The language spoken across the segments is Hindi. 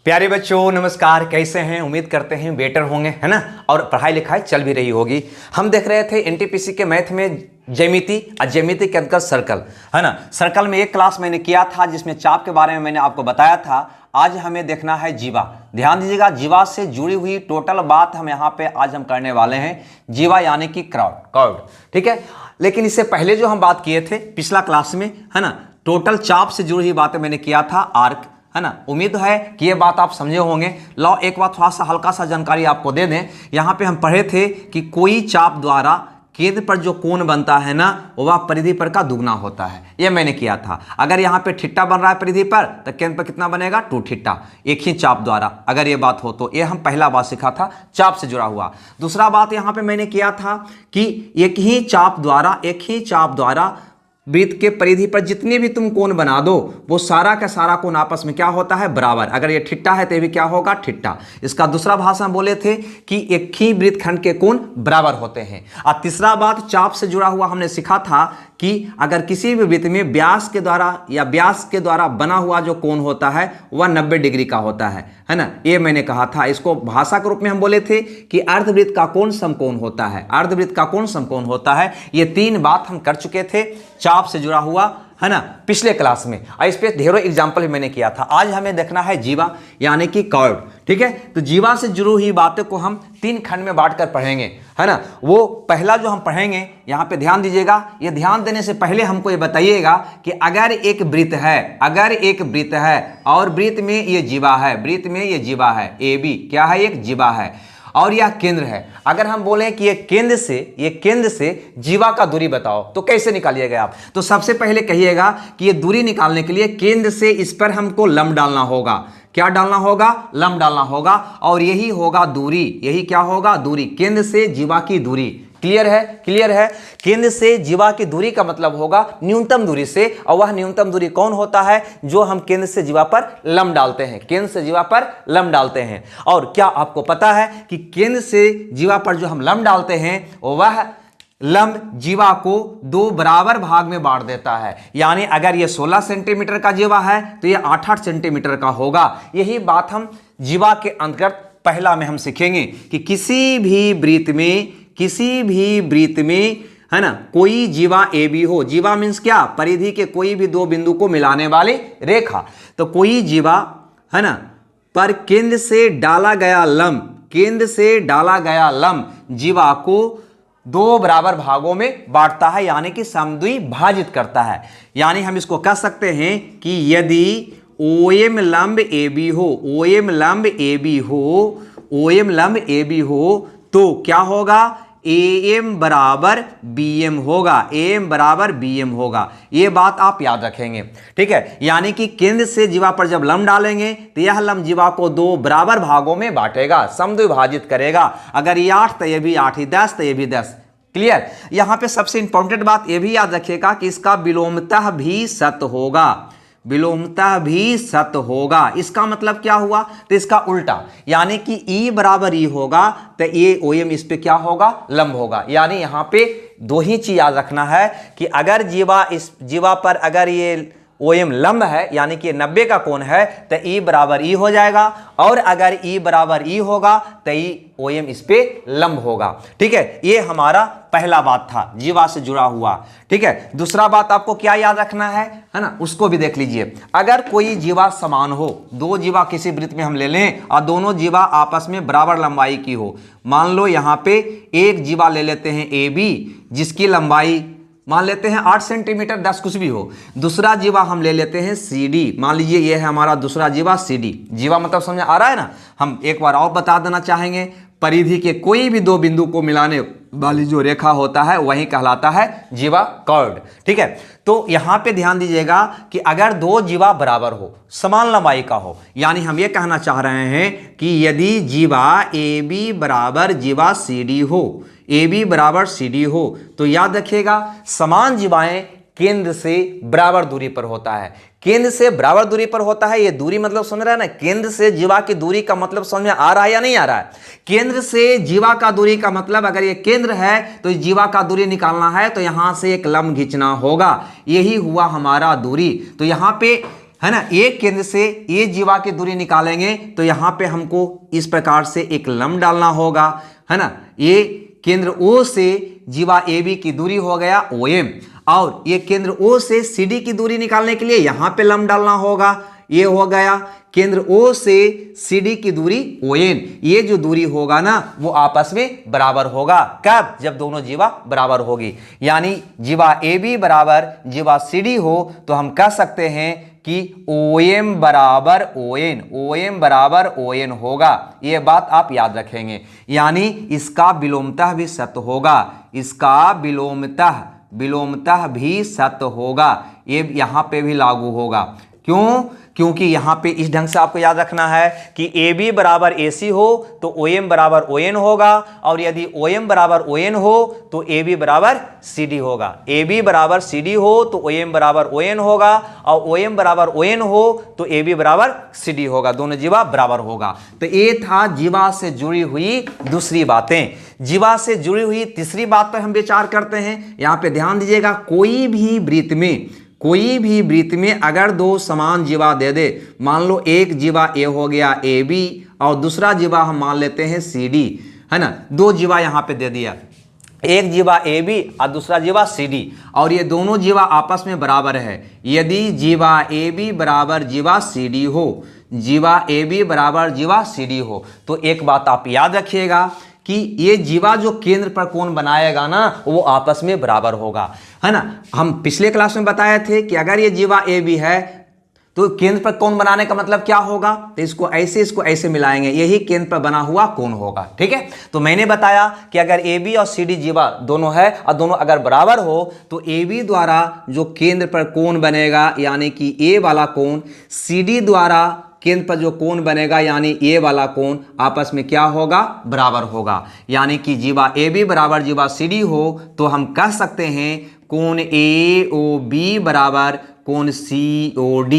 प्यारे बच्चों नमस्कार, कैसे हैं? उम्मीद करते हैं बेटर होंगे, है ना। और पढ़ाई लिखाई चल भी रही होगी। हम देख रहे थे एनटीपीसी के मैथ में ज्यामिति और ज्यामिति के अंतर्गत सर्कल, है ना। सर्कल में एक क्लास मैंने किया था जिसमें चाप के बारे में मैंने आपको बताया था। आज हमें देखना है जीवा। ध्यान दीजिएगा, जीवा से जुड़ी हुई टोटल बात हम यहाँ पे आज हम करने वाले हैं। जीवा यानी कि कर्व, ठीक है। लेकिन इससे पहले जो हम बात किए थे पिछला क्लास में, है ना, टोटल चाप से जुड़ी हुई बातें मैंने किया था, आर्क, है ना। उम्मीद है कि ये बात आप समझे होंगे। लो एक बात थोड़ा सा हल्का सा जानकारी आपको दे दें। यहाँ पे हम पढ़े थे कि कोई चाप द्वारा केंद्र पर जो कोण बनता है ना, वह परिधि पर का दुगना होता है। ये मैंने किया था। अगर यहाँ पे थीटा बन रहा है परिधि पर, तो केंद्र पर कितना बनेगा? 2 थीटा, एक ही चाप द्वारा। अगर ये बात हो तो ये हम पहला बात सीखा था, चाप से जुड़ा हुआ। दूसरा बात यहाँ पे मैंने किया था कि एक ही चाप द्वारा वृत्त के परिधि पर जितने भी तुम कोण बना दो, वो सारा का सारा कोण आपस में क्या होता है? बराबर। अगर ये थीटा है तो ये भी क्या होगा? थीटा। इसका दूसरा भाषा हम बोले थे कि एक ही वृत्तखंड के कोण बराबर होते हैं। और तीसरा बात चाप से जुड़ा हुआ हमने सीखा था कि अगर किसी भी वृत्त में व्यास के द्वारा बना हुआ जो कोण होता है वह 90 डिग्री का होता है ना। ये मैंने कहा था। इसको भाषा के रूप में हम बोले थे कि अर्धवृत्त का कोण समकोण होता है। अर्धवृत्त का कोण समकोण होता है। ये 3 बात हम कर चुके थे चाप से जुड़ा हुआ, है ना, पिछले क्लास में। और इस पे ढेरों एग्जाम्पल भी मैंने किया था। आज हमें देखना है जीवा यानी कि कर्व, ठीक है। तो जीवा से जुड़ी हुई बातों को हम 3 खंड में बांटकर पढ़ेंगे, है ना। वो पहला जो हम पढ़ेंगे, यहाँ पे ध्यान दीजिएगा। ये ध्यान देने से पहले हमको ये बताइएगा कि अगर एक वृत्त है और वृत्त में ये जीवा है, ए बी क्या है? एक जीवा है और यह केंद्र है। अगर हम बोलें कि ये केंद्र से जीवा का दूरी बताओ, तो कैसे निकालिएगा आप? तो सबसे पहले कहिएगा कि ये दूरी निकालने के लिए केंद्र से इस पर हमको लंब डालना होगा। क्या डालना होगा? लंब डालना होगा। और यही होगा दूरी। यही क्या होगा? दूरी। केंद्र से जीवा की दूरी। क्लियर है। केंद्र से जीवा की दूरी का मतलब होगा न्यूनतम दूरी से। और वह न्यूनतम दूरी कौन होता है? जो हम केंद्र से जीवा पर लंब डालते हैं। और क्या आपको पता है कि केंद्र से जीवा पर जो हम लंब डालते हैं, वह लंब जीवा को 2 बराबर भाग में बांट देता है। यानी अगर ये 16 सेंटीमीटर का जीवा है तो ये 8-8 सेंटीमीटर का होगा। यही बात हम जीवा के अंतर्गत पहला में हम सीखेंगे कि किसी भी वृत्त में, है ना, कोई जीवा ए बी हो। जीवा मीन्स क्या? परिधि के कोई भी 2 बिंदु को मिलाने वाली रेखा। तो कोई जीवा, है ना, पर केंद्र से डाला गया लंब जीवा को 2 बराबर भागों में बांटता है, यानी कि समद्विभाजित करता है। यानी हम इसको कह सकते हैं कि यदि OM लंब AB हो तो क्या होगा? AM बराबर BM होगा। ये बात आप याद रखेंगे, ठीक है। यानी कि केंद्र से जीवा पर जब लंब डालेंगे तो यह लंब जीवा को 2 बराबर भागों में बांटेगा, समद्विभाजित करेगा। अगर ये 8 तो ये भी 8 ही, 10 तो ये भी 10। क्लियर। यहां पे सबसे इंपॉर्टेंट बात ये भी याद रखिएगा कि इसका विलोमतः भी सत होगा। इसका मतलब क्या हुआ? तो इसका उल्टा, यानी कि E बराबर E होगा तो ये OM इस पे क्या होगा? लंब होगा। यानी यहां पे 2 ही चीज याद रखना है कि अगर इस जीवा पर अगर ये OM लंब है, यानी कि 90 का कोण है, तो E बराबर E हो जाएगा। और अगर E बराबर E होगा तो OM इस पे लंब होगा, ठीक है। ये हमारा पहला बात था जीवा से जुड़ा हुआ, ठीक है। दूसरा बात आपको क्या याद रखना है ना, उसको भी देख लीजिए। अगर कोई जीवा समान हो, 2 जीवा किसी वृत्त में हम ले लें और दोनों जीवा आपस में बराबर लंबाई की हो। मान लो यहाँ पे एक जीवा ले लेते हैं AB, जिसकी लंबाई मान लेते हैं 8 सेंटीमीटर, 10 कुछ भी हो। दूसरा जीवा हम ले लेते हैं CD। मान लीजिए ये है हमारा दूसरा जीवा CD। जीवा मतलब समझ आ रहा है ना। हम एक बार और बता देना चाहेंगे, परिधि के कोई भी 2 बिंदु को मिलाने वाली जो रेखा होता है वही कहलाता है जीवा कर्व, ठीक है। तो यहां पे ध्यान दीजिएगा कि अगर 2 जीवा बराबर हो, समान लंबाई का हो, यानी हम ये कहना चाह रहे हैं कि यदि जीवा AB बराबर जीवा CD हो, तो याद रखिएगा समान जीवाएं केंद्र से बराबर दूरी पर होता है। केंद्र से बराबर दूरी पर होता है, ये दूरी मतलब समझ रहा है ना। केंद्र से जीवा की दूरी का मतलब समझ में आ रहा है या नहीं आ रहा है? केंद्र से जीवा का दूरी का मतलब अगर ये केंद्र है तो जीवा का दूरी निकालना है तो यहां से एक लंब खींचना होगा। यही हुआ हमारा दूरी। तो यहां पे है ना, एक केंद्र से ये जीवा की दूरी निकालेंगे तो यहां पे हमको इस प्रकार से एक लंब डालना होगा, है ना। ये केंद्र O से जीवा AB की दूरी हो गया OM, और ये केंद्र O से CD की दूरी निकालने के लिए यहां पे लंब डालना होगा, ये हो गया केंद्र O से CD की दूरी ON। ये जो दूरी होगा ना वो आपस में बराबर होगा, कब? जब दोनों जीवा बराबर होगी, यानी जीवा AB बराबर जीवा CD हो तो हम कह सकते हैं कि OM बराबर ON, OM बराबर ON होगा। ये बात आप याद रखेंगे, यानी इसका विलोमतः भी सत्य होगा, इसका विलोमतः भी सत्य होगा। ये यहां पे भी लागू होगा, क्यों? क्योंकि यहां पे इस ढंग से आपको याद रखना है कि AB बराबर AC हो तो OM बराबर ON होगा, और यदि OM बराबर ON हो तो AB बराबर CD होगा, AB बराबर CD हो तो OM बराबर ON होगा, और OM बराबर ON हो तो AB बराबर CD होगा, दोनों जीवा बराबर होगा। तो ये था जीवा से जुड़ी हुई दूसरी बातें। जीवा से जुड़ी हुई तीसरी बात पर हम विचार करते हैं। यहां पे ध्यान दीजिएगा, कोई भी वृत्त में अगर दो समान जीवा दे दे, मान लो एक जीवा A हो गया AB और दूसरा जीवा हम मान लेते हैं CD, है ना। दो जीवा यहां पे दे दिया, एक जीवा AB और दूसरा जीवा CD, और ये दोनों जीवा आपस में बराबर है। यदि जीवा AB बराबर जीवा CD हो, जीवा AB बराबर जीवा CD हो, तो एक बात आप याद रखिएगा कि ये जीवा जो केंद्र पर कोण बनाएगा ना वो आपस में बराबर होगा, है ना। हम पिछले क्लास में बताए थे कि अगर ये जीवा AB है तो केंद्र पर कोण बनाने का मतलब क्या होगा, तो इसको ऐसे मिलाएंगे, यही केंद्र पर बना हुआ कोण होगा, ठीक है। तो मैंने बताया कि अगर AB और CD जीवा दोनों है और दोनों अगर बराबर हो तो AB द्वारा जो केंद्र पर कोण बनेगा यानी कि A वाला कोण, CD द्वारा केंद्र पर जो कोण बनेगा यानी ये वाला कोण आपस में क्या होगा, बराबर होगा। यानी कि जीवा AB बराबर जीवा CD हो तो हम कह सकते हैं कोण AOB बराबर कोण COD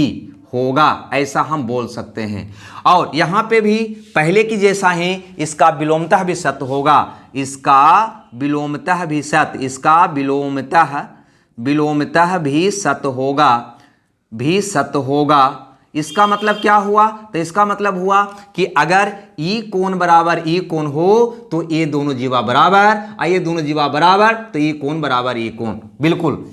होगा, ऐसा हम बोल सकते हैं। और यहां पे भी पहले की जैसा ही इसका विलोमतः भी सत्य होगा, इसका विलोमतः भी सत्य होगा। इसका मतलब क्या हुआ, तो इसका मतलब हुआ कि अगर ई कोण बराबर ई कोण हो तो ये दोनों जीवा बराबर, और ये दोनों जीवा बराबर तो ई कोण बराबर ई कोण, बिल्कुल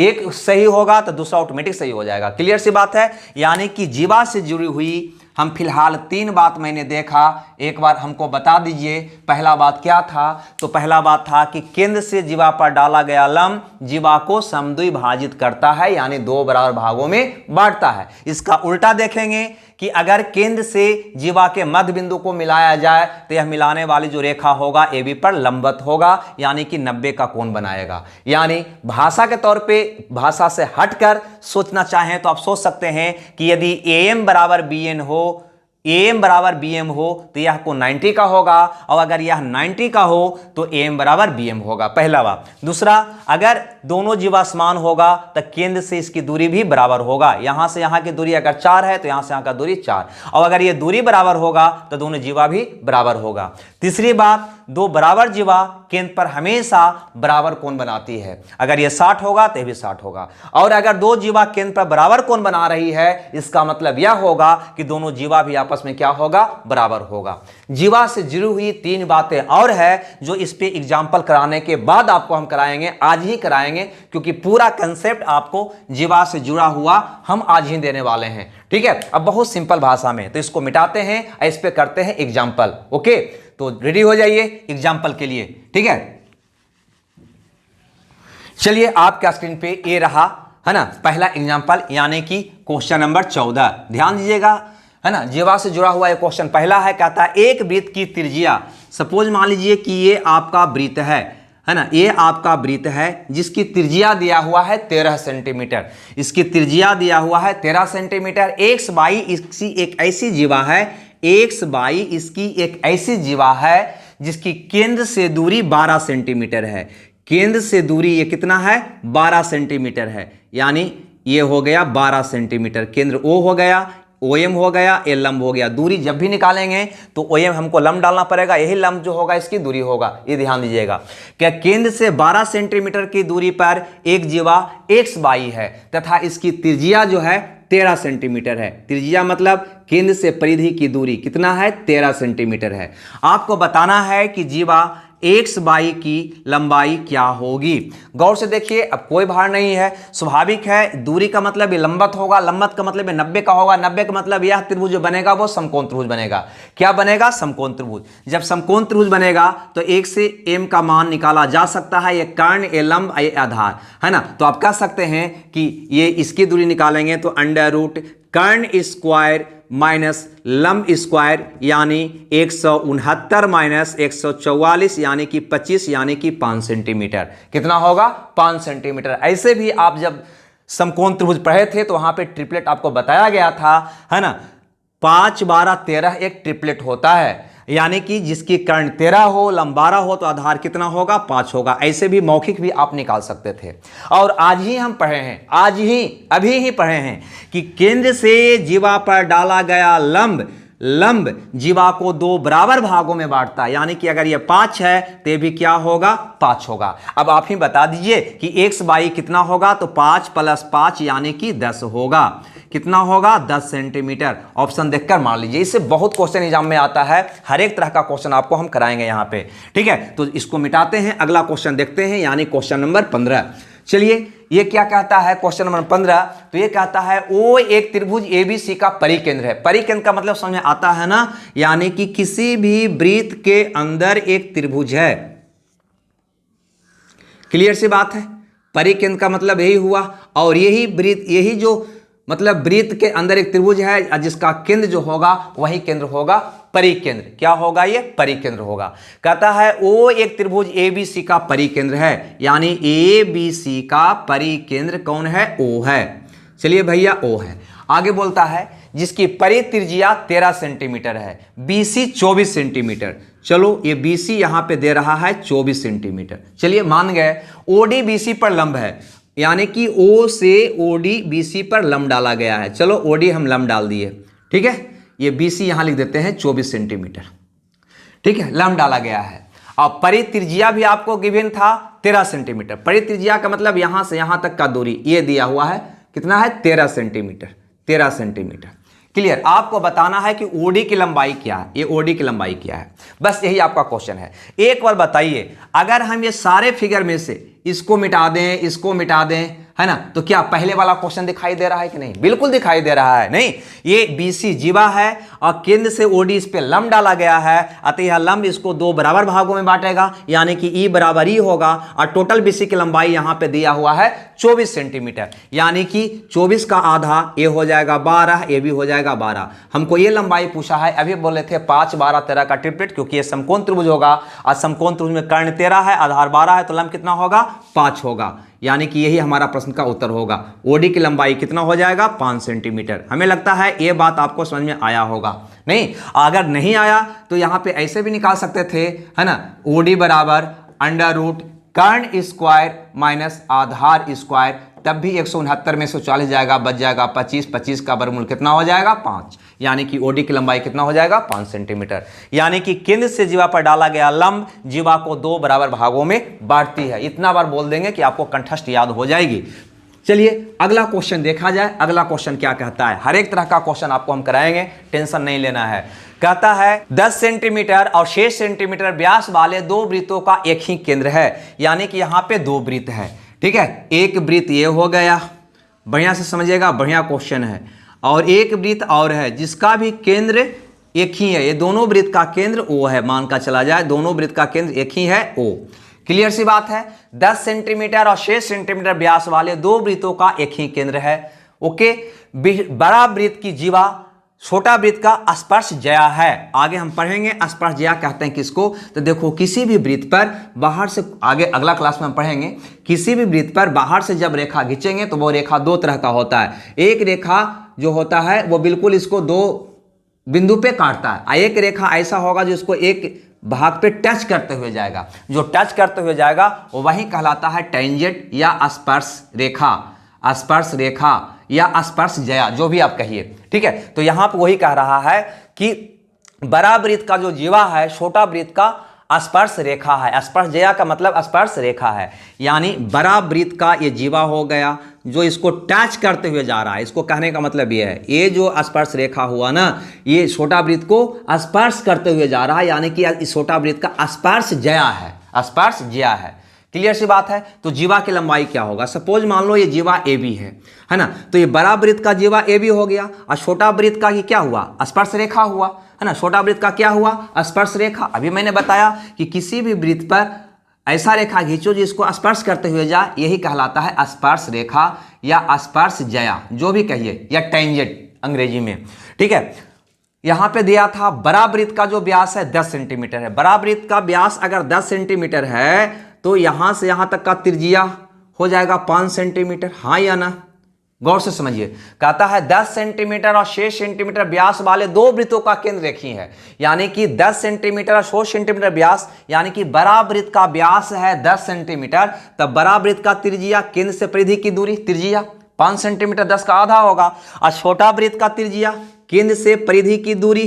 एक सही होगा तो दूसरा ऑटोमेटिक सही हो जाएगा। क्लियर सी बात है। यानी कि जीवा से जुड़ी हुई हम फिलहाल 3 बात मैंने देखा, एक बार हमको बता दीजिए। पहला बात क्या था, तो पहला बात था कि केंद्र से जीवा पर डाला गया लंब जीवा को समद्विभाजित करता है, यानी 2 बराबर भागों में बांटता है। इसका उल्टा देखेंगे कि अगर केंद्र से जीवा के मध्य बिंदु को मिलाया जाए तो यह मिलाने वाली जो रेखा होगा AB पर लंबवत होगा, यानी कि 90 का कोण बनाएगा। यानी भाषा के तौर पे, भाषा से हटकर सोचना चाहें तो आप सोच सकते हैं कि यदि AM बराबर BN हो, AM बराबर BM हो तो यह कोण 90 का होगा, और अगर यह 90 का हो तो AM बराबर BM होगा, पहला बात। दूसरा, अगर दोनों जीवा समान होगा तो केंद्र से इसकी दूरी भी बराबर होगा। यहां से यहां की दूरी अगर 4 है तो यहां से यहां का दूरी 4, और अगर ये दूरी बराबर होगा तो दोनों जीवा भी बराबर होगा। तीसरी बात, 2 बराबर जीवा केंद्र पर हमेशा बराबर कोण बनाती है। अगर ये 60 होगा तो ये भी 60 होगा, और अगर 2 जीवा केंद्र पर बराबर कोण बना रही है इसका मतलब यह होगा कि दोनों जीवा भी आपस में क्या होगा, बराबर होगा। जीवा से जुड़ी हुई 3 बातें और है जो इस पे एग्जाम्पल कराने के बाद आपको हम कराएंगे, आज ही कराएंगे, क्योंकि पूरा कंसेप्ट आपको जीवा से जुड़ा हुआ हम आज ही देने वाले हैं, ठीक है। अब बहुत सिंपल भाषा में, तो इसको मिटाते हैं, इस पे करते हैं एग्जाम्पल। ओके, तो रेडी हो जाइए एग्जाम्पल के लिए, ठीक है। चलिए आपका स्क्रीन पे ये रहा, है ना, पहला एग्जाम्पल, यानी कि क्वेश्चन नंबर 14। ध्यान दीजिएगा, है ना, जीवा से जुड़ा हुआ ये क्वेश्चन पहला है। कहता है एक वृत्त की त्रिज्या, सपोज मान लीजिए कि ये आपका वृत्त है ना, ये आपका वृत्त है जिसकी त्रिज्या दिया हुआ है 13 सेंटीमीटर। इसकी त्रिज्या दिया हुआ है 13 सेंटीमीटर। एक्स बाई इसकी एक ऐसी जीवा है, एक्स बाई इसकी एक ऐसी जीवा है जिसकी केंद्र से दूरी 12 सेंटीमीटर है। केंद्र से दूरी ये कितना है, 12 सेंटीमीटर है, यानी ये हो गया 12 सेंटीमीटर। केंद्र O हो गया, OM हो गया, ये लंब हो गया। दूरी जब भी निकालेंगे तो OM हमको लंब डालना पड़ेगा, यही लंब जो होगा इसकी दूरी होगा। ये ध्यान दीजिएगा, क्या केंद्र से 12 सेंटीमीटर की दूरी पर एक जीवा एक्स बाई है तथा इसकी त्रिज्या जो है 13 सेंटीमीटर है। त्रिज्या मतलब केंद्र से परिधि की दूरी कितना है, 13 सेंटीमीटर है। आपको बताना है कि जीवा एक्स बाई की लंबाई क्या होगी। गौर से देखिए, अब कोई भार नहीं है, स्वाभाविक है, दूरी का मतलब ये लंबत होगा, लंबत का मतलब ये 90 का होगा, 90 का मतलब यह त्रिभुज जो बनेगा वो समकोण त्रिभुज बनेगा। क्या बनेगा, समकोण त्रिभुज। जब समकोण त्रिभुज बनेगा तो 1 से m का मान निकाला जा सकता है, ये कर्ण, ये लंब, ये आधार, है ना। तो आप कह सकते हैं कि ये इसकी दूरी निकालेंगे तो अंडर रूट कर्ण स्क्वायर माइनस लंब स्क्वायर यानी 169 माइनस 144 यानी कि 25 यानी कि 5 सेंटीमीटर। कितना होगा, 5 सेंटीमीटर। ऐसे भी आप जब समकोण त्रिभुज पढ़े थे तो वहां पे ट्रिपलेट आपको बताया गया था, है ना। 5, 12, 13 एक ट्रिपलेट होता है, यानी कि जिसकी कर्ण 13 हो, लंब 12 हो तो आधार कितना होगा, 5 होगा। ऐसे भी मौखिक भी आप निकाल सकते थे। और आज ही हम पढ़े हैं, आज ही अभी ही पढ़े हैं कि केंद्र से जीवा पर डाला गया लंब जीवा को 2 बराबर भागों में बांटता है, यानी कि अगर ये 5 है तो ये भी क्या होगा, 5 होगा। अब आप ही बता दीजिए कि x बाई कितना होगा, तो 5 + 5 यानी कि 10 होगा। कितना होगा, 10 सेंटीमीटर। ऑप्शन देखकर मान लीजिए। इससे बहुत क्वेश्चन एग्जाम में आता है, हर एक तरह का क्वेश्चन आपको हम कराएंगे यहाँ पे, ठीक है। तो इसको मिटाते हैं, अगला क्वेश्चन देखते हैं, यानी क्वेश्चन नंबर 15। चलिए, ये क्या कहता है क्वेश्चन नंबर 15, तो ये कहता है ओ एक त्रिभुज ABC का परिकेंद्र है। परिकेंद्र का मतलब समझ में आता है ना, यानी कि किसी भी वृत्त के अंदर एक त्रिभुज है। क्लियर सी बात है, परिकेंद्र का मतलब यही हुआ। और यही वृत्त, यही जो मतलब वृत्त के अंदर एक त्रिभुज है जिसका केंद्र जो होगा वही केंद्र होगा परिकेंद्र। क्या होगा, ये परिकेंद्र होगा। कहता है ओ एक त्रिभुज ABC का परिकेंद्र है, यानी ABC का परिकेंद्र कौन है, O है। चलिए भैया, O है। आगे बोलता है जिसकी परित्रिज्या 13 सेंटीमीटर है, BC 24 सेंटीमीटर। चलो, ये BC यहां पे दे रहा है 24 सेंटीमीटर। चलिए मान गए। OD BC पर लंब है, यानी कि O से OD BC पर लंब डाला गया है। चलो OD हम लंब डाल दिए, ठीक है। ये BC यहां लिख देते हैं 24 सेंटीमीटर, ठीक है, लंब डाला गया है। और परित्रिज्या भी आपको गिवन था 13 सेंटीमीटर। परित्रिज्या का मतलब यहां से यहां तक का दूरी ये दिया हुआ है, कितना है, 13 सेंटीमीटर। 13 सेंटीमीटर। क्लियर। आपको बताना है कि OD की लंबाई क्या है, ये OD की लंबाई क्या है, बस यही आपका क्वेश्चन है। एक बार बताइए, अगर हम ये सारे फिगर में से इसको मिटा दें, इसको मिटा दें, है ना, तो क्या पहले वाला क्वेश्चन दिखाई दे रहा है कि नहीं, बिल्कुल दिखाई दे रहा है। नहीं, ये BC जीवा है और केंद्र से OD इस पे लंब डाला गया है, अतः यह लंब इसको 2 बराबर भागों में बांटेगा, यानी कि E बराबर E होगा। और टोटल BC की लंबाई यहां पे दिया हुआ है 24 सेंटीमीटर, यानी कि 24 का आधा ये हो जाएगा 12, ये भी हो जाएगा 12। हमको ये लंबाई पूछा है, अभी बोले थे 5, 12, 13 का ट्रिपलेट, क्योंकि ये समकोण त्रिभुज होगा और समकोण त्रिभुज में कर्ण 13 है, आधार 12 है, तो लंब कितना होगा, 5 होगा। यानी कि यही हमारा प्रश्न का उत्तर होगा। OD की लंबाई कितना हो जाएगा, 5 सेंटीमीटर। हमें लगता है ये बात आपको समझ में आया होगा। नहीं, अगर नहीं आया तो यहां पे ऐसे भी निकाल सकते थे, है ना। OD बराबर अंडर रूट कर्ण स्क्वायर माइनस आधार स्क्वायर, तब भी 169 में से 40 जाएगा, बच जाएगा 25। 25 का वर्गमूल कितना हो जाएगा, 5। यानी कि OD की लंबाई कितना हो जाएगा, 5 सेंटीमीटर। यानी कि केंद्र से जीवा पर डाला गया लंब जीवा को 2 बराबर भागों में बांटती है। इतना बार बोल देंगे कि आपको कंठस्थ याद हो जाएगी। चलिए अगला क्वेश्चन देखा जाए। अगला क्वेश्चन क्या कहता है, हर एक तरह का क्वेश्चन आपको हम कराएंगे, टेंशन नहीं लेना है। कहता है 10 सेंटीमीटर और 6 सेंटीमीटर व्यास वाले 2 वृत्तों का एक ही केंद्र है, यानी कि यहां पे 2 वृत्त है, ठीक है। एक वृत्त ये हो गया, बढ़िया से समझिएगा, बढ़िया क्वेश्चन है। और एक वृत्त और है जिसका भी केंद्र एक ही है, ये दोनों वृत्त का केंद्र O है, मान का चला जाए, दोनों वृत्त का केंद्र एक ही है, O। क्लियर सी बात है। 10 सेंटीमीटर और 6 सेंटीमीटर व्यास वाले 2 वृत्तों का एक ही केंद्र है, ओके। बड़ा वृत्त की जीवा छोटा वृत्त का स्पर्श ज्या है। आगे हम पढ़ेंगे स्पर्श ज्या कहते हैं किसको, तो देखो किसी भी वृत्त पर बाहर से, आगे अगला क्लास में हम पढ़ेंगे, किसी भी वृत्त पर बाहर से जब रेखा खींचेंगे तो वो रेखा 2 तरह का होता है। एक रेखा जो होता है वो बिल्कुल इसको 2 बिंदु पे काटता है, एक रेखा ऐसा होगा जो इसको एक भाग पे टच करते हुए जाएगा। जो टच करते हुए जाएगा वो वही कहलाता है टेंजेंट या स्पर्श रेखा, स्पर्श रेखा या स्पर्श ज्या, जो भी आप कहिए, ठीक है। तो यहां पर वही कह रहा है कि बड़ा वृत्त का जो जीवा है छोटा वृत्त का स्पर्श रेखा है। स्पर्श जया का मतलब स्पर्श रेखा है, यानी बड़ा वृत्त का ये जीवा हो गया जो इसको टच करते हुए जा रहा है। इसको कहने का मतलब ये है, ये जो स्पर्श रेखा हुआ ना, ये छोटा वृत्त को स्पर्श करते हुए जा रहा है, यानी कि इस छोटा वृत्त का स्पर्श जया है, स्पर्श जया है। क्लियर सी बात है। तो जीवा की लंबाई क्या होगा? सपोज मान लो ये जीवा ए बी है ना, तो ये बड़ा वृत्त का जीवा ए बी हो गया और छोटा वृत्त का ये क्या हुआ? स्पर्श रेखा हुआ, है ना। छोटा वृत्त का क्या हुआ? स्पर्श रेखा। अभी मैंने बताया कि किसी भी वृत्त पर ऐसा रेखा खींचो जिसको स्पर्श करते हुए जाए, यही कहलाता है स्पर्श रेखा या स्पर्श जया, जो भी कहिए, या टेंजेंट अंग्रेजी में। ठीक है, यहां पे दिया था बड़ा वृत्त का जो व्यास है 10 सेंटीमीटर है। बड़ा वृत्त का व्यास अगर 10 सेंटीमीटर है तो यहां से यहां तक का त्रिज्या हो जाएगा 5 सेंटीमीटर। हाँ या ना? गौर से समझिए। कहता है 10 सेंटीमीटर और 6 सेंटीमीटर व्यास वाले दो वृत्तों का केंद्र रेखी है, यानी कि 10 सेंटीमीटर और 6 सेंटीमीटर व्यास, यानी कि बड़ा वृत्त का व्यास है 10 सेंटीमीटर, तब बड़ा वृत्त का त्रिज्या, केंद्र से परिधि की दूरी त्रिज्या 5 सेंटीमीटर, 10 का आधा होगा, और छोटा वृत्त का त्रिज्या, केंद्र से परिधि की दूरी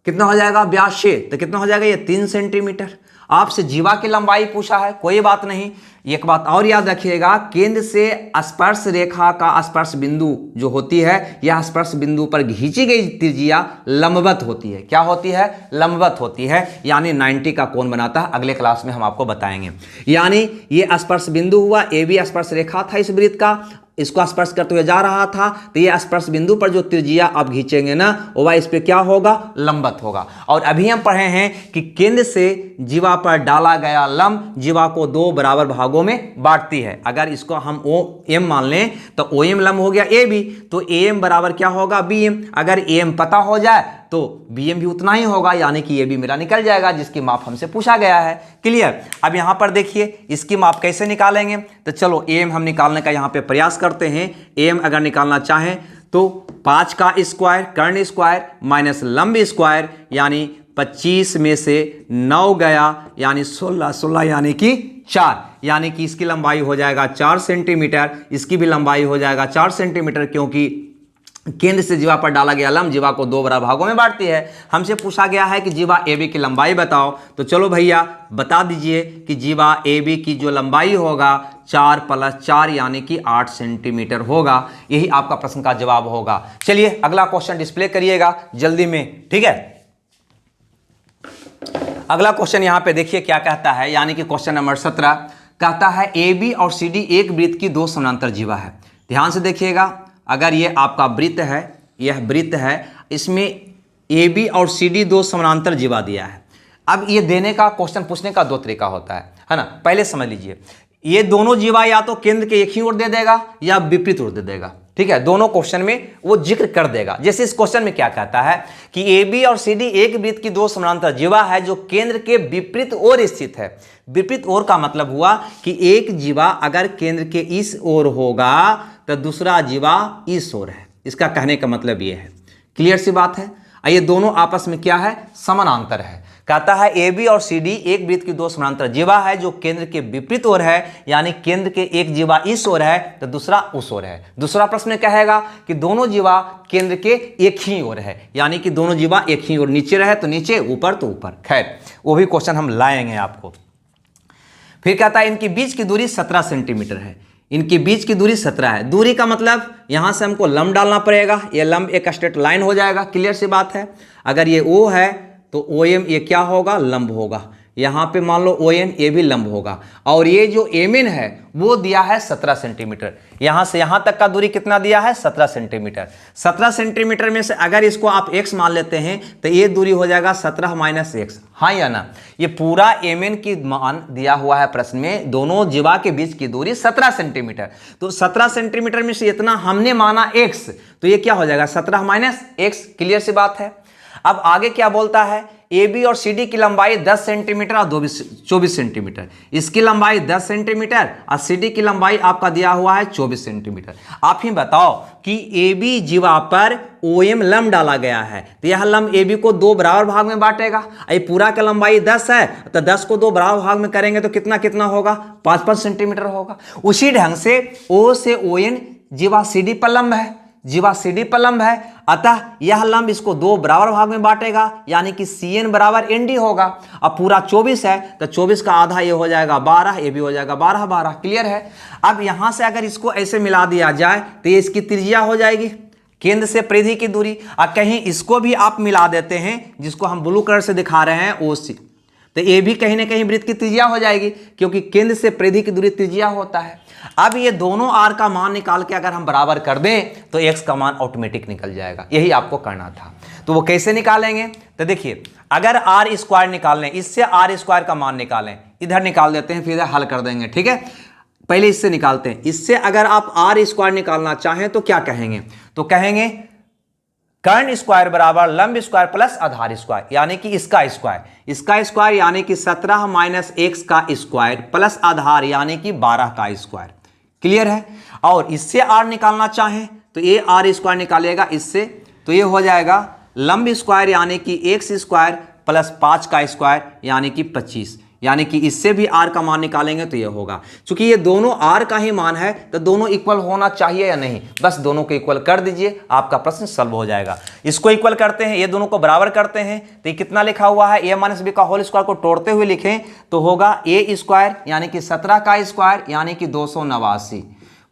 कितना हो जाएगा? व्यास 6, तो कितना हो जाएगा? ये 3 सेंटीमीटर। आपसे जीवा की लंबाई पूछा है, कोई बात नहीं। एक बात और याद रखिएगा, केंद्र से स्पर्श रेखा का स्पर्श बिंदु जो होती है, यह स्पर्श बिंदु पर खींची गई त्रिज्या लंबवत होती है। क्या होती है? लंबवत होती है, यानी 90 का कोण बनाता है। अगले क्लास में हम आपको बताएंगे। यानी ये स्पर्श बिंदु हुआ, ए बी स्पर्श रेखा था इस वृत्त का, इसको स्पर्श करते हुए जा रहा था, तो ये स्पर्श बिंदु पर जो त्रिज्या आप खींचेंगे ना, वह इस पे क्या होगा? लंबवत होगा। और अभी हम पढ़े हैं कि केंद्र से जीवा पर डाला गया लंब जीवा को दो बराबर भागों में बांटती है। अगर इसको हम ओ एम मान लें तो ओ एम लंब हो गया ए बी, तो ए एम बराबर क्या होगा? B M. अगर ए एम पता हो जाए तो बी एम भी उतना ही होगा, यानी कि ये भी मेरा निकल जाएगा, जिसकी माप हमसे पूछा गया है। क्लियर? अब यहां पर देखिए इसकी माप कैसे निकालेंगे, तो चलो ए एम हम निकालने का यहां पे प्रयास करते हैं। ए एम अगर निकालना चाहें तो 5 का स्क्वायर कर्ण स्क्वायर माइनस लंब स्क्वायर, यानी 25 में से 9 गया, यानी 16, 16 यानी कि 4, यानी कि इसकी लंबाई हो जाएगा 4 सेंटीमीटर, इसकी भी लंबाई हो जाएगा 4 सेंटीमीटर, क्योंकि केंद्र से जीवा पर डाला गया लंब जीवा को दो बराबर भागों में बांटती है। हमसे पूछा गया है कि जीवा ए बी की लंबाई बताओ, तो चलो भैया बता दीजिए कि जीवा ए बी की जो लंबाई होगा 4 + 4 यानी कि 8 सेंटीमीटर होगा। यही आपका प्रश्न का जवाब होगा। चलिए अगला क्वेश्चन डिस्प्ले करिएगा जल्दी में। ठीक है, अगला क्वेश्चन यहां पे देखिए क्या कहता है, यानी कि क्वेश्चन नंबर 17 कहता है ए बी और सी डी एक वृत्त की दो समानांतर जीवा है। ध्यान से देखिएगा, अगर ये आपका वृत्त है, यह वृत्त है, इसमें ए बी और सी डी दो समानांतर जीवा दिया है। अब ये देने का क्वेश्चन पूछने का दो तरीका होता है ना। पहले समझ लीजिए, ये दोनों जीवा या तो केंद्र के एक ही ओर दे देगा या विपरीत ओर दे देगा। ठीक है, दोनों क्वेश्चन में वो जिक्र कर देगा। जैसे इस क्वेश्चन में क्या कहता है कि ए बी और सी डी एक वृत्त की दो समानांतर जीवा है जो केंद्र के विपरीत ओर स्थित है। विपरीत ओर का मतलब हुआ कि एक जीवा अगर केंद्र के इस ओर होगा तो दूसरा जीवा इस ओर है। इसका कहने का मतलब ये है। क्लियर सी बात है। ये दोनों आपस में क्या है? समानांतर है। कहता है ए बी और सी डी एक वृत्त की दो समानांतर जीवा है जो केंद्र के विपरीत ओर है, यानी केंद्र के एक जीवा इस ओर है तो दूसरा उस ओर है। दूसरा प्रश्न कहेगा कि दोनों जीवा केंद्र के एक ही ओर है, यानी कि दोनों जीवा एक ही ओर, नीचे रहे तो नीचे, ऊपर तो ऊपर। खैर वो भी क्वेश्चन हम लाएंगे आपको। फिर कहता है इनके बीच की दूरी 17 सेंटीमीटर है। इनके बीच की दूरी 17 है। दूरी का मतलब यहां से हमको लंब डालना पड़ेगा, ये लंब एक स्ट्रेट लाइन हो जाएगा। क्लियर सी बात है। अगर ये ओ है तो ओ एम ये क्या होगा? लंब होगा। यहाँ पे मान लो ओ एन, ये भी लंब होगा। और ये जो एम एन है वो दिया है 17 सेंटीमीटर। यहाँ से यहाँ तक का दूरी कितना दिया है? 17 सेंटीमीटर। 17 सेंटीमीटर में से अगर इसको आप x मान लेते हैं तो ये दूरी हो जाएगा 17 - x। हाँ या ना? ये पूरा एम एन की मान दिया हुआ है प्रश्न में, दोनों जीवा के बीच की दूरी 17 सेंटीमीटर। तो 17 सेंटीमीटर में से इतना हमने माना x, तो ये क्या हो जाएगा? 17 - x। क्लियर सी बात है। अब आगे क्या बोलता है? ए बी और सी डी की लंबाई 10 सेंटीमीटर और 24 सेंटीमीटर। इसकी लंबाई 10 सेंटीमीटर और सी डी की लंबाई आपका दिया हुआ है 24 सेंटीमीटर। आप ही बताओ कि ए बी जीवा पर ओ एम लंब डाला गया है, तो यह लंब ए बी को दो बराबर भाग में बांटेगा। ये पूरा का लंबाई 10 है, तो 10 को दो बराबर भाग में करेंगे तो कितना कितना होगा? 5-5 सेंटीमीटर होगा। उसी ढंग से ओ से ओ एन जीवा सी डी पर लंब है, जीवा CD पर लंब है, अतः यह लंब इसको दो बराबर भाग में बांटेगा, यानी कि CN बराबर ND होगा। अब पूरा 24 है तो 24 का आधा ये हो जाएगा 12, ये भी हो जाएगा 12 12। क्लियर है। अब यहां से अगर इसको ऐसे मिला दिया जाए तो ये इसकी त्रिज्या हो जाएगी, केंद्र से परिधि की दूरी। और कहीं इसको भी आप मिला देते हैं, जिसको हम ब्लू कलर से दिखा रहे हैं OC, तो ये भी कहीं ना कहीं वृत्त की त्रिज्या हो जाएगी, क्योंकि केंद्र से परिधि की दूरी त्रिज्या होता है। अब ये दोनों R का मान निकाल के अगर हम बराबर कर दें तो X का मान ऑटोमेटिक निकल जाएगा। यही आपको करना था। तो वो कैसे निकालेंगे, तो देखिए, अगर R² निकालें, इससे R² का मान निकालें, इधर निकाल देते हैं, फिर इधर हल कर देंगे। ठीक है, पहले इससे निकालते हैं। इससे अगर आप R² निकालना चाहें तो क्या कहेंगे, तो कहेंगे कर्ण स्क्वायर बराबर लंब स्क्वायर प्लस आधार स्क्वायर, यानी कि इसका स्क्वायर यानी कि 17 माइनस x का स्क्वायर प्लस आधार यानी कि 12 का स्क्वायर। क्लियर है। और इससे R निकालना चाहें तो ये R² निकालेगा इससे, तो ये हो जाएगा लंब स्क्वायर यानी कि x स्क्वायर प्लस 5 का स्क्वायर यानी कि 25, यानी कि इससे भी R का मान निकालेंगे तो ये होगा। चूंकि ये दोनों R का ही मान है तो दोनों इक्वल होना चाहिए या नहीं, बस दोनों को इक्वल कर दीजिए, आपका प्रश्न सॉल्व हो जाएगा। इसको इक्वल करते हैं, ये दोनों को बराबर करते हैं, तो ये कितना लिखा हुआ है, a माइनस बी का होल स्क्वायर को तोड़ते हुए लिखें तो होगा a² यानी कि 17 का स्क्वायर यानी कि 289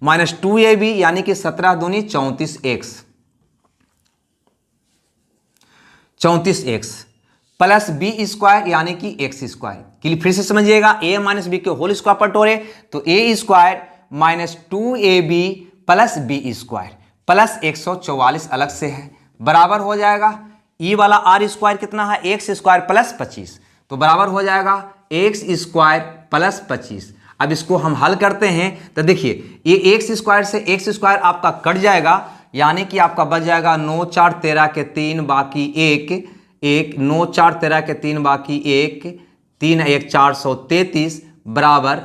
माइनस 2ab यानी कि 17 दूनी 34x प्लस b² यानी कि x²। फिर से समझिएगा, a माइनस बी के होल स्क्वायर पर तोड़े तो a² minus 2ab plus b² plus 144 अलग से है, बराबर हो जाएगा e वाला R² कितना है, x² प्लस 25, तो बराबर हो जाएगा x² प्लस 25। अब इसको हम हल करते हैं तो देखिए, ये x² से x² आपका कट जाएगा, यानी कि आपका बच जाएगा 9 4 13 के 3 बाकी 1 9 4 13 के 3 बाकी 1 3 1 433 बराबर,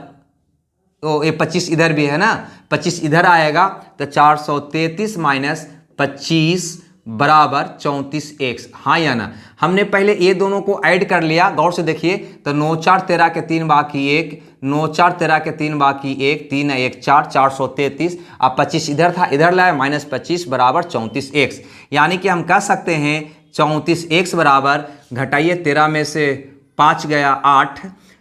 तो ये 25 इधर भी है ना, 25 इधर आएगा तो 433 माइनस 25 बराबर 34x। हाँ या ना, हमने पहले ये दोनों को ऐड कर लिया, गौर से देखिए, तो 9 4 13 के 3 बाकी 1 9 4 13 के 3 बाकी 1 3 1 4 433, अब 25 इधर था, इधर लाए माइनस 25 बराबर 34x, यानी कि हम कह सकते हैं 34x बराबर, घटाइए 13 में से 5 गया 8,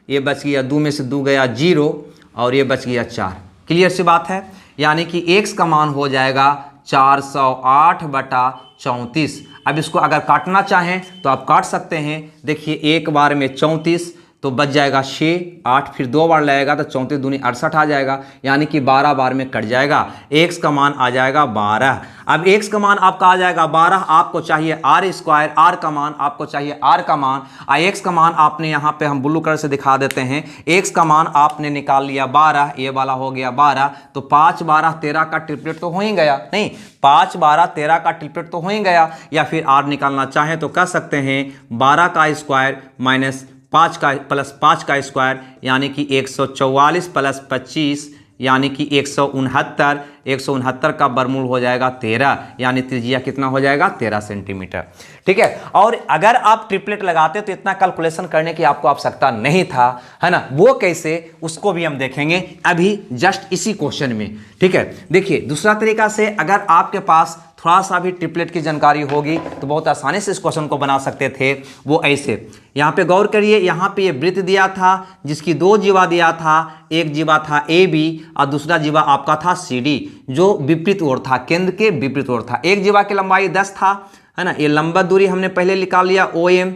ये बच गया 2 में से 2 गया 0 और ये बच गया 4। क्लियर सी बात है, यानी कि x का मान हो जाएगा 408/34। अब इसको अगर काटना चाहें तो आप काट सकते हैं। देखिए, एक बार में 34 तो बच जाएगा 6 8, फिर 2 बार लगेगा तो 34 दूनी 68 आ जाएगा, यानी कि 12 बार में कट जाएगा, x का मान आ जाएगा 12। अब x का मान आपका आ जाएगा 12, आपको चाहिए R² R का मान, आपको चाहिए R का मान, x का मान आपने यहाँ पे हम ब्लू कलर से दिखा देते हैं, x का मान आपने निकाल लिया 12, ये वाला हो गया 12, तो 5 12 13 का ट्रिपलेट तो हो ही गया, नहीं 5 12 13 का ट्रिपलेट तो हो ही गया। या फिर R निकालना चाहें तो कह सकते हैं 12 का स्क्वायर माइनस 5 का प्लस 5 का स्क्वायर यानी कि 144 प्लस 25 यानी कि 169, 169 का बर्मूल हो जाएगा 13, यानी त्रिज्या कितना हो जाएगा 13 सेंटीमीटर। ठीक है, और अगर आप ट्रिपलेट लगाते तो इतना कैलकुलेशन करने की आपको आवश्यकता नहीं था, है ना। वो कैसे, उसको भी हम देखेंगे अभी जस्ट इसी क्वेश्चन में। ठीक है, देखिए दूसरा तरीका से अगर आपके पास थोड़ा सा भी ट्रिपलेट की जानकारी होगी तो बहुत आसानी से इस क्वेश्चन को बना सकते थे। वो ऐसे, यहाँ पे गौर करिए, यहाँ पे ये वृत्त दिया था जिसकी 2 जीवा दिया था, एक जीवा था AB और दूसरा जीवा आपका था CD, जो विपरीत ओर था, केंद्र के विपरीत ओर था। एक जीवा की लंबाई 10 था, है ना। ये लंबा दूरी हमने पहले निकाल लिया OM,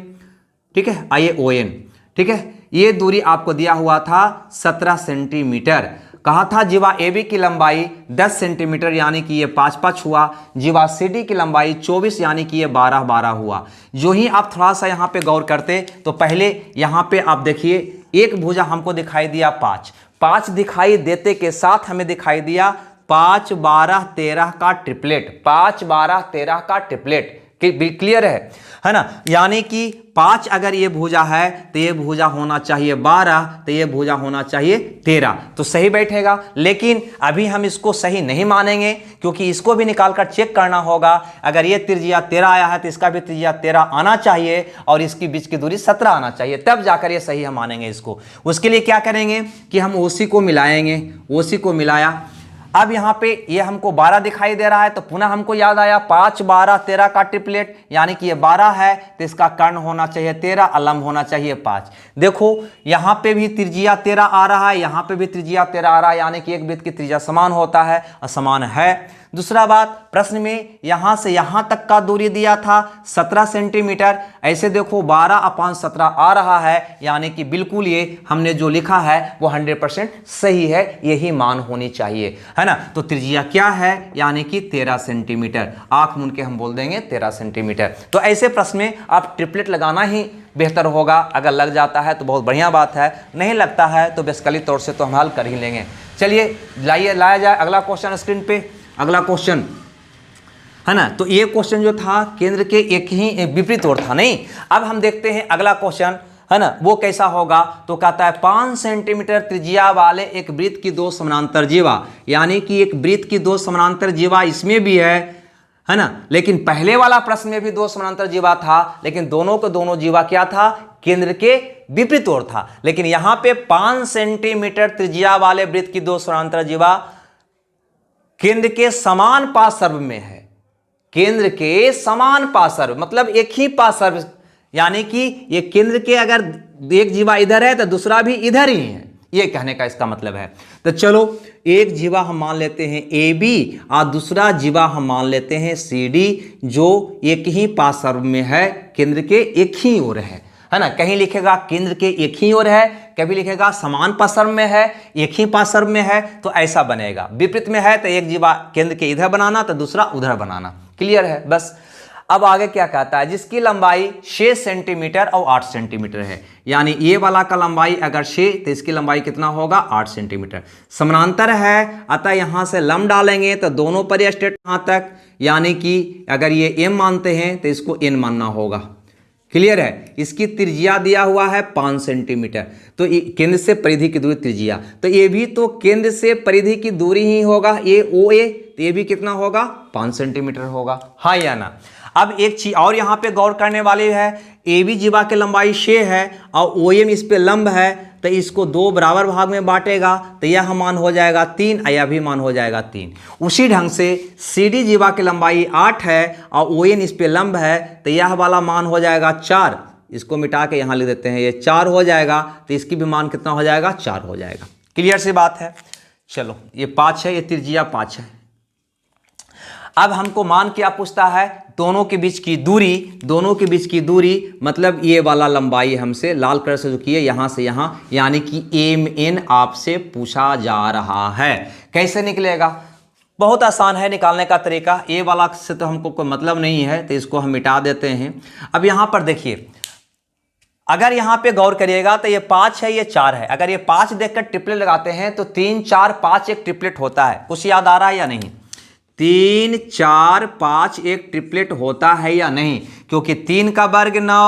ठीक है, आइए ON, ठीक है। ये दूरी आपको दिया हुआ था 17 सेंटीमीटर। कहा था जीवा AB की लंबाई 10 सेंटीमीटर यानी कि ये 5 5 हुआ, जीवा CD की लंबाई 24 यानी कि ये 12 12 हुआ। जो ही आप थोड़ा सा यहाँ पे गौर करते तो पहले यहाँ पे आप देखिए, एक भुजा हमको दिखाई दिया 5 दिखाई देते के साथ हमें दिखाई दिया 5 12 13 का ट्रिपलेट, 5 12 13 का ट्रिपलेट। क्लियर है ना। यानी कि 5 अगर ये भुजा है तो ये भुजा होना चाहिए 12, तो ये भुजा होना चाहिए 13, तो सही बैठेगा। लेकिन अभी हम इसको सही नहीं मानेंगे, क्योंकि इसको भी निकाल कर चेक करना होगा। अगर ये त्रिज्या 13 आया है तो इसका भी त्रिज्या 13 आना चाहिए और इसकी बीच की दूरी 17 आना चाहिए, तब जाकर ये सही हम मानेंगे इसको। उसके लिए क्या करेंगे कि हम OC को मिलाएंगे, OC को मिलाया, अब यहाँ पे ये हमको 12 दिखाई दे रहा है, तो पुनः हमको याद आया 5, 12, 13 का ट्रिपलेट, यानी कि ये 12 है तो इसका कर्ण होना चाहिए 13, अलम्ब होना चाहिए 5। देखो यहाँ पे भी त्रिज्या 13 आ रहा है, यहाँ पे भी त्रिज्या 13 आ रहा है, यानी कि एक वृत्त की त्रिज्या समान होता है और समान है। दूसरा बात, प्रश्न में यहाँ से यहाँ तक का दूरी दिया था 17 सेंटीमीटर, ऐसे देखो 12/17 आ रहा है, यानी कि बिल्कुल ये हमने जो लिखा है वो 100% सही है, यही मान होनी चाहिए, है ना। तो त्रिज्या क्या है, यानी कि 13 सेंटीमीटर, आंख मूंद के हम बोल देंगे 13 सेंटीमीटर। तो ऐसे प्रश्न में आप ट्रिपलेट लगाना ही बेहतर होगा, अगर लग जाता है तो बहुत बढ़िया बात है, नहीं लगता है तो बेसकली तौर से तो हम हल कर ही लेंगे। चलिए लाया जाए अगला क्वेश्चन स्क्रीन पे। अगला क्वेश्चन है ना, तो ये क्वेश्चन जो था केंद्र के एक ही विपरीत ओर था, नहीं। अब हम देखते हैं अगला क्वेश्चन, है ना, वो कैसा होगा। तो कहता है 5 सेंटीमीटर त्रिज्या वाले एक वृत्त की 2 समानांतर जीवा, यानी कि एक वृत्त की 2 समानांतर जीवा इसमें भी है ना, लेकिन पहले वाला प्रश्न में भी 2 समानांतर जीवा था, लेकिन दोनों के दोनों जीवा क्या था, केंद्र के विपरीत ओर था। लेकिन यहां पे 5 सेंटीमीटर त्रिज्या वाले वृत्त की 2 समानांतर जीवा केंद्र के समान पार्श्व में है, केंद्र के समान पार्श्व मतलब एक ही पार्श्व, यानी कि ये केंद्र के अगर एक जीवा इधर है तो दूसरा भी इधर ही है, ये कहने का इसका मतलब है। तो चलो एक जीवा हम मान लेते हैं AB और दूसरा जीवा हम मान लेते हैं CD, जो एक ही पार्श्व में है, केंद्र के एक ही ओर है ना। कहीं लिखेगा केंद्र के एक ही ओर है, कभी लिखेगा समान पार्श्व में है, एक ही पार्श्व में है, तो ऐसा बनेगा। विपरीत में है तो एक जीवा केंद्र के इधर बनाना तो दूसरा उधर बनाना, क्लियर है बस। अब आगे क्या कहता है, जिसकी लंबाई 6 सेंटीमीटर और 8 सेंटीमीटर है, यानी ये वाला का लंबाई अगर 6 तो इसकी लंबाई कितना होगा 8 सेंटीमीटर। समानांतर है, अतः यहां से लंब डालेंगे तो दोनों पर स्ट्रेट यहां तक, यानी कि अगर ये M मानते हैं तो इसको N मानना होगा, क्लियर है। इसकी त्रिज्या दिया हुआ है 5 सेंटीमीटर, तो केंद्र से परिधि की दूरी त्रिज्या, तो ये भी तो केंद्र से परिधि की दूरी ही होगा, ये OA, तो ये भी कितना होगा 5 सेंटीमीटर होगा, हाँ या ना। अब एक चीज और यहाँ पे गौर करने वाली है, AB जीवा की लंबाई 6 है और OM इस पे लंब है, तो इसको 2 बराबर भाग में बांटेगा तो यह मान हो जाएगा 3, यह भी मान हो जाएगा 3। उसी ढंग से CD जीवा की लंबाई 8 है और ON इस पे लंब है, तो यह वाला मान हो जाएगा 4, इसको मिटा के यहाँ लिख देते हैं, ये 4 हो जाएगा, तो इसकी भी मान कितना हो जाएगा 4 हो जाएगा, क्लियर सी बात है। चलो ये 5 है, ये त्रिज्या 5 है। अब हमको मान क्या पूछता है, दोनों के बीच की दूरी, दोनों के बीच की दूरी मतलब ये वाला लंबाई हमसे लाल कलर से जो की है यहां से यहां, यानी कि MN आपसे पूछा जा रहा है। कैसे निकलेगा, बहुत आसान है निकालने का तरीका, ये वाला से तो हमको कोई मतलब नहीं है, तो इसको हम मिटा देते हैं। अब यहां पर देखिए, अगर यहां पे गौर करिएगा तो ये 5 है, ये 4 है, अगर ये 5 देखकर ट्रिपलेट लगाते हैं तो 3, 4, 5 एक ट्रिपलेट होता है, कुछ याद आ रहा है या नहीं। 3, 4, 5 एक ट्रिपलेट होता है या नहीं, क्योंकि 3 का वर्ग 9,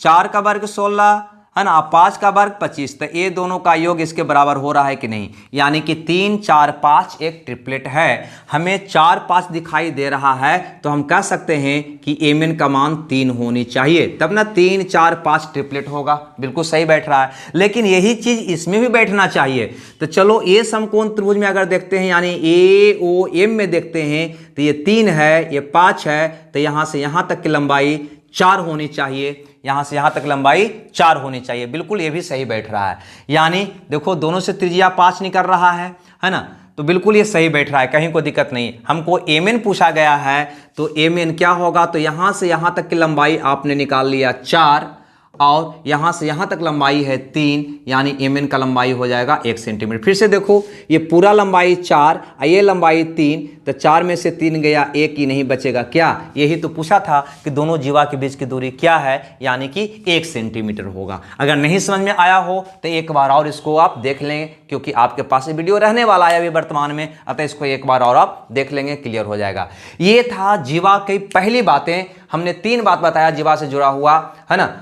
4 का वर्ग 16 है ना, 5 का वर्ग 25, तो ये दोनों का योग इसके बराबर हो रहा है कि नहीं, यानी कि 3, 4, 5 एक ट्रिपलेट है। हमें 4, 5 दिखाई दे रहा है, तो हम कह सकते हैं कि MN का मान 3 होनी चाहिए, तब ना 3, 4, 5 ट्रिपलेट होगा, बिल्कुल सही बैठ रहा है। लेकिन यही चीज इसमें भी बैठना चाहिए। तो चलो ये समकोण त्रिभुज में अगर देखते हैं, यानी AOM में देखते हैं, तो ये 3 है, ये 5 है, तो यहां से यहां तक की लंबाई 4 होनी चाहिए, यहां से यहां तक लंबाई 4 होनी चाहिए, बिल्कुल ये भी सही बैठ रहा है। यानी देखो दोनों से त्रिज्या 5 निकल रहा है ना, तो बिल्कुल ये सही बैठ रहा है, कहीं कोई दिक्कत नहीं। हमको MN पूछा गया है, तो MN क्या होगा, तो यहां से यहां तक की लंबाई आपने निकाल लिया 4 और यहां से यहां तक लंबाई है 3, यानी MN का लंबाई हो जाएगा 1 सेंटीमीटर। फिर से देखो ये पूरा लंबाई 4 और ये लंबाई 3, तो 4 में से 3 गया, 1 ही नहीं बचेगा, क्या यही तो पूछा था कि दोनों जीवा के बीच की दूरी क्या है, यानी कि 1 सेंटीमीटर होगा। अगर नहीं समझ में आया हो तो एक बार और इसको आप देख लें, क्योंकि आपके पास वीडियो रहने वाला है अभी वर्तमान में, अतः इसको एक बार और आप देख लेंगे, क्लियर हो जाएगा। ये था जीवा की पहली बातें, हमने 3 बात बताया जीवा से जुड़ा हुआ, है ना।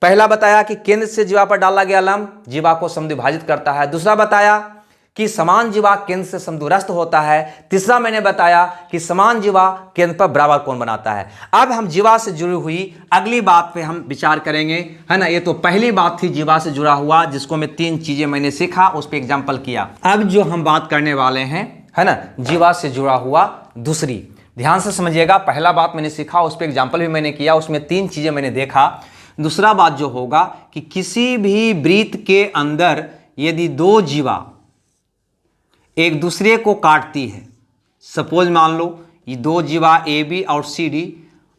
पहला बताया कि केंद्र से जीवा पर डाला गया लंब जीवा को समद्विभाजित करता है, दूसरा बताया कि समान जीवा केंद्र से समदूरस्थ होता है, तीसरा मैंने बताया कि समान जीवा केंद्र पर बराबर कोण बनाता है। अब हम जीवा से जुड़ी हुई अगली बात पे हम विचार करेंगे, है ना। ये तो पहली बात थी जीवा से जुड़ा हुआ, जिसको मैं 3 चीजें मैंने सीखा, उस पर एग्जाम्पल किया। अब जो हम बात करने वाले हैं, है ना, जीवा से जुड़ा हुआ दूसरी। ध्यान से समझिएगा, पहला बात मैंने सीखा, उस पर एग्जाम्पल भी मैंने किया, उसमें 3 चीजें मैंने देखा। दूसरा बात जो होगा कि किसी भी वृत्त के अंदर यदि 2 जीवा एक दूसरे को काटती है, सपोज मान लो ये 2 जीवा ए बी और सी डी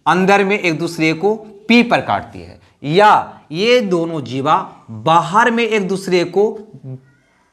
अंदर में एक दूसरे को पी पर काटती है, या ये दोनों जीवा बाहर में एक दूसरे को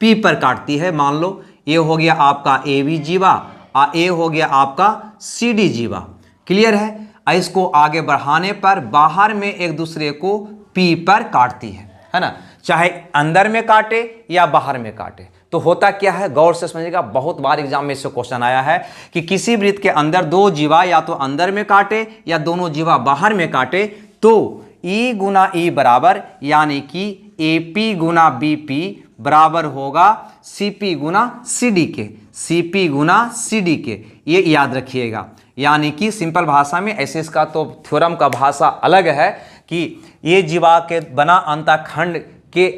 पी पर काटती है। मान लो ये हो गया आपका ए बी जीवा और ये हो गया आपका सी डी जीवा। क्लियर है? इसको आगे बढ़ाने पर बाहर में एक दूसरे को पी पर काटती है ना, चाहे अंदर में काटे या बाहर में काटे। तो होता क्या है, गौर से समझिएगा, बहुत बार एग्जाम में इससे क्वेश्चन आया है कि किसी वृत्त के अंदर 2 जीवा या तो अंदर में काटे या दोनों जीवा बाहर में काटे, तो E गुना E बराबर, यानी कि AP गुना BP बराबर होगा CP गुना CD के, CP गुना CD के। ये याद रखिएगा। यानी कि सिंपल भाषा में, ऐसे इसका तो थ्योरम का भाषा अलग है कि ये जीवा के बना अंतःखंड के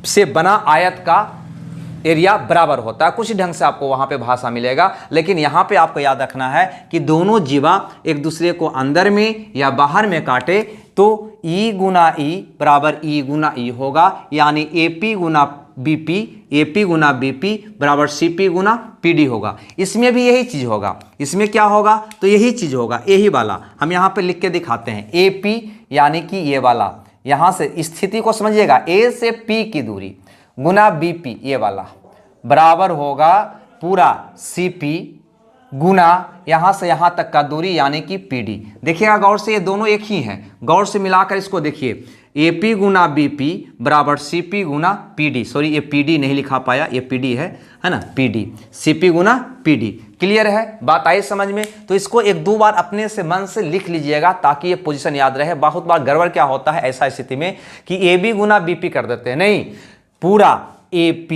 से बना आयत का एरिया बराबर होता है। कुछ ढंग से आपको वहां पे भाषा मिलेगा, लेकिन यहां पे आपको याद रखना है कि दोनों जीवा एक दूसरे को अंदर में या बाहर में काटे तो E गुना E बराबर E गुना E होगा, यानी AP गुना BP, AP गुना BP बराबर CP गुना PD होगा। इसमें भी यही चीज होगा। इसमें क्या होगा, तो यही चीज होगा, यही वाला हम यहाँ पे लिख के दिखाते हैं। AP यानी कि ये वाला, यहां से स्थिति को समझिएगा, A से P की दूरी गुना BP ये वाला बराबर होगा पूरा CP गुना यहां से यहां तक का दूरी यानी कि PD। देखिएगा गौर से, ये दोनों एक ही हैं, गौर से मिलाकर इसको देखिए। AP गुना BP बराबर CP गुना PD, सॉरी ये PD नहीं लिखा पाया, ये PD है ना, PD, CP गुना PD। क्लियर है? बात आई समझ में? तो इसको 1-2 बार अपने से मन से लिख लीजिएगा ताकि ये पोजीशन याद रहे। बहुत बार गड़बड़ क्या होता है ऐसा स्थिति में कि AB गुना BP कर देते हैं, नहीं, पूरा AP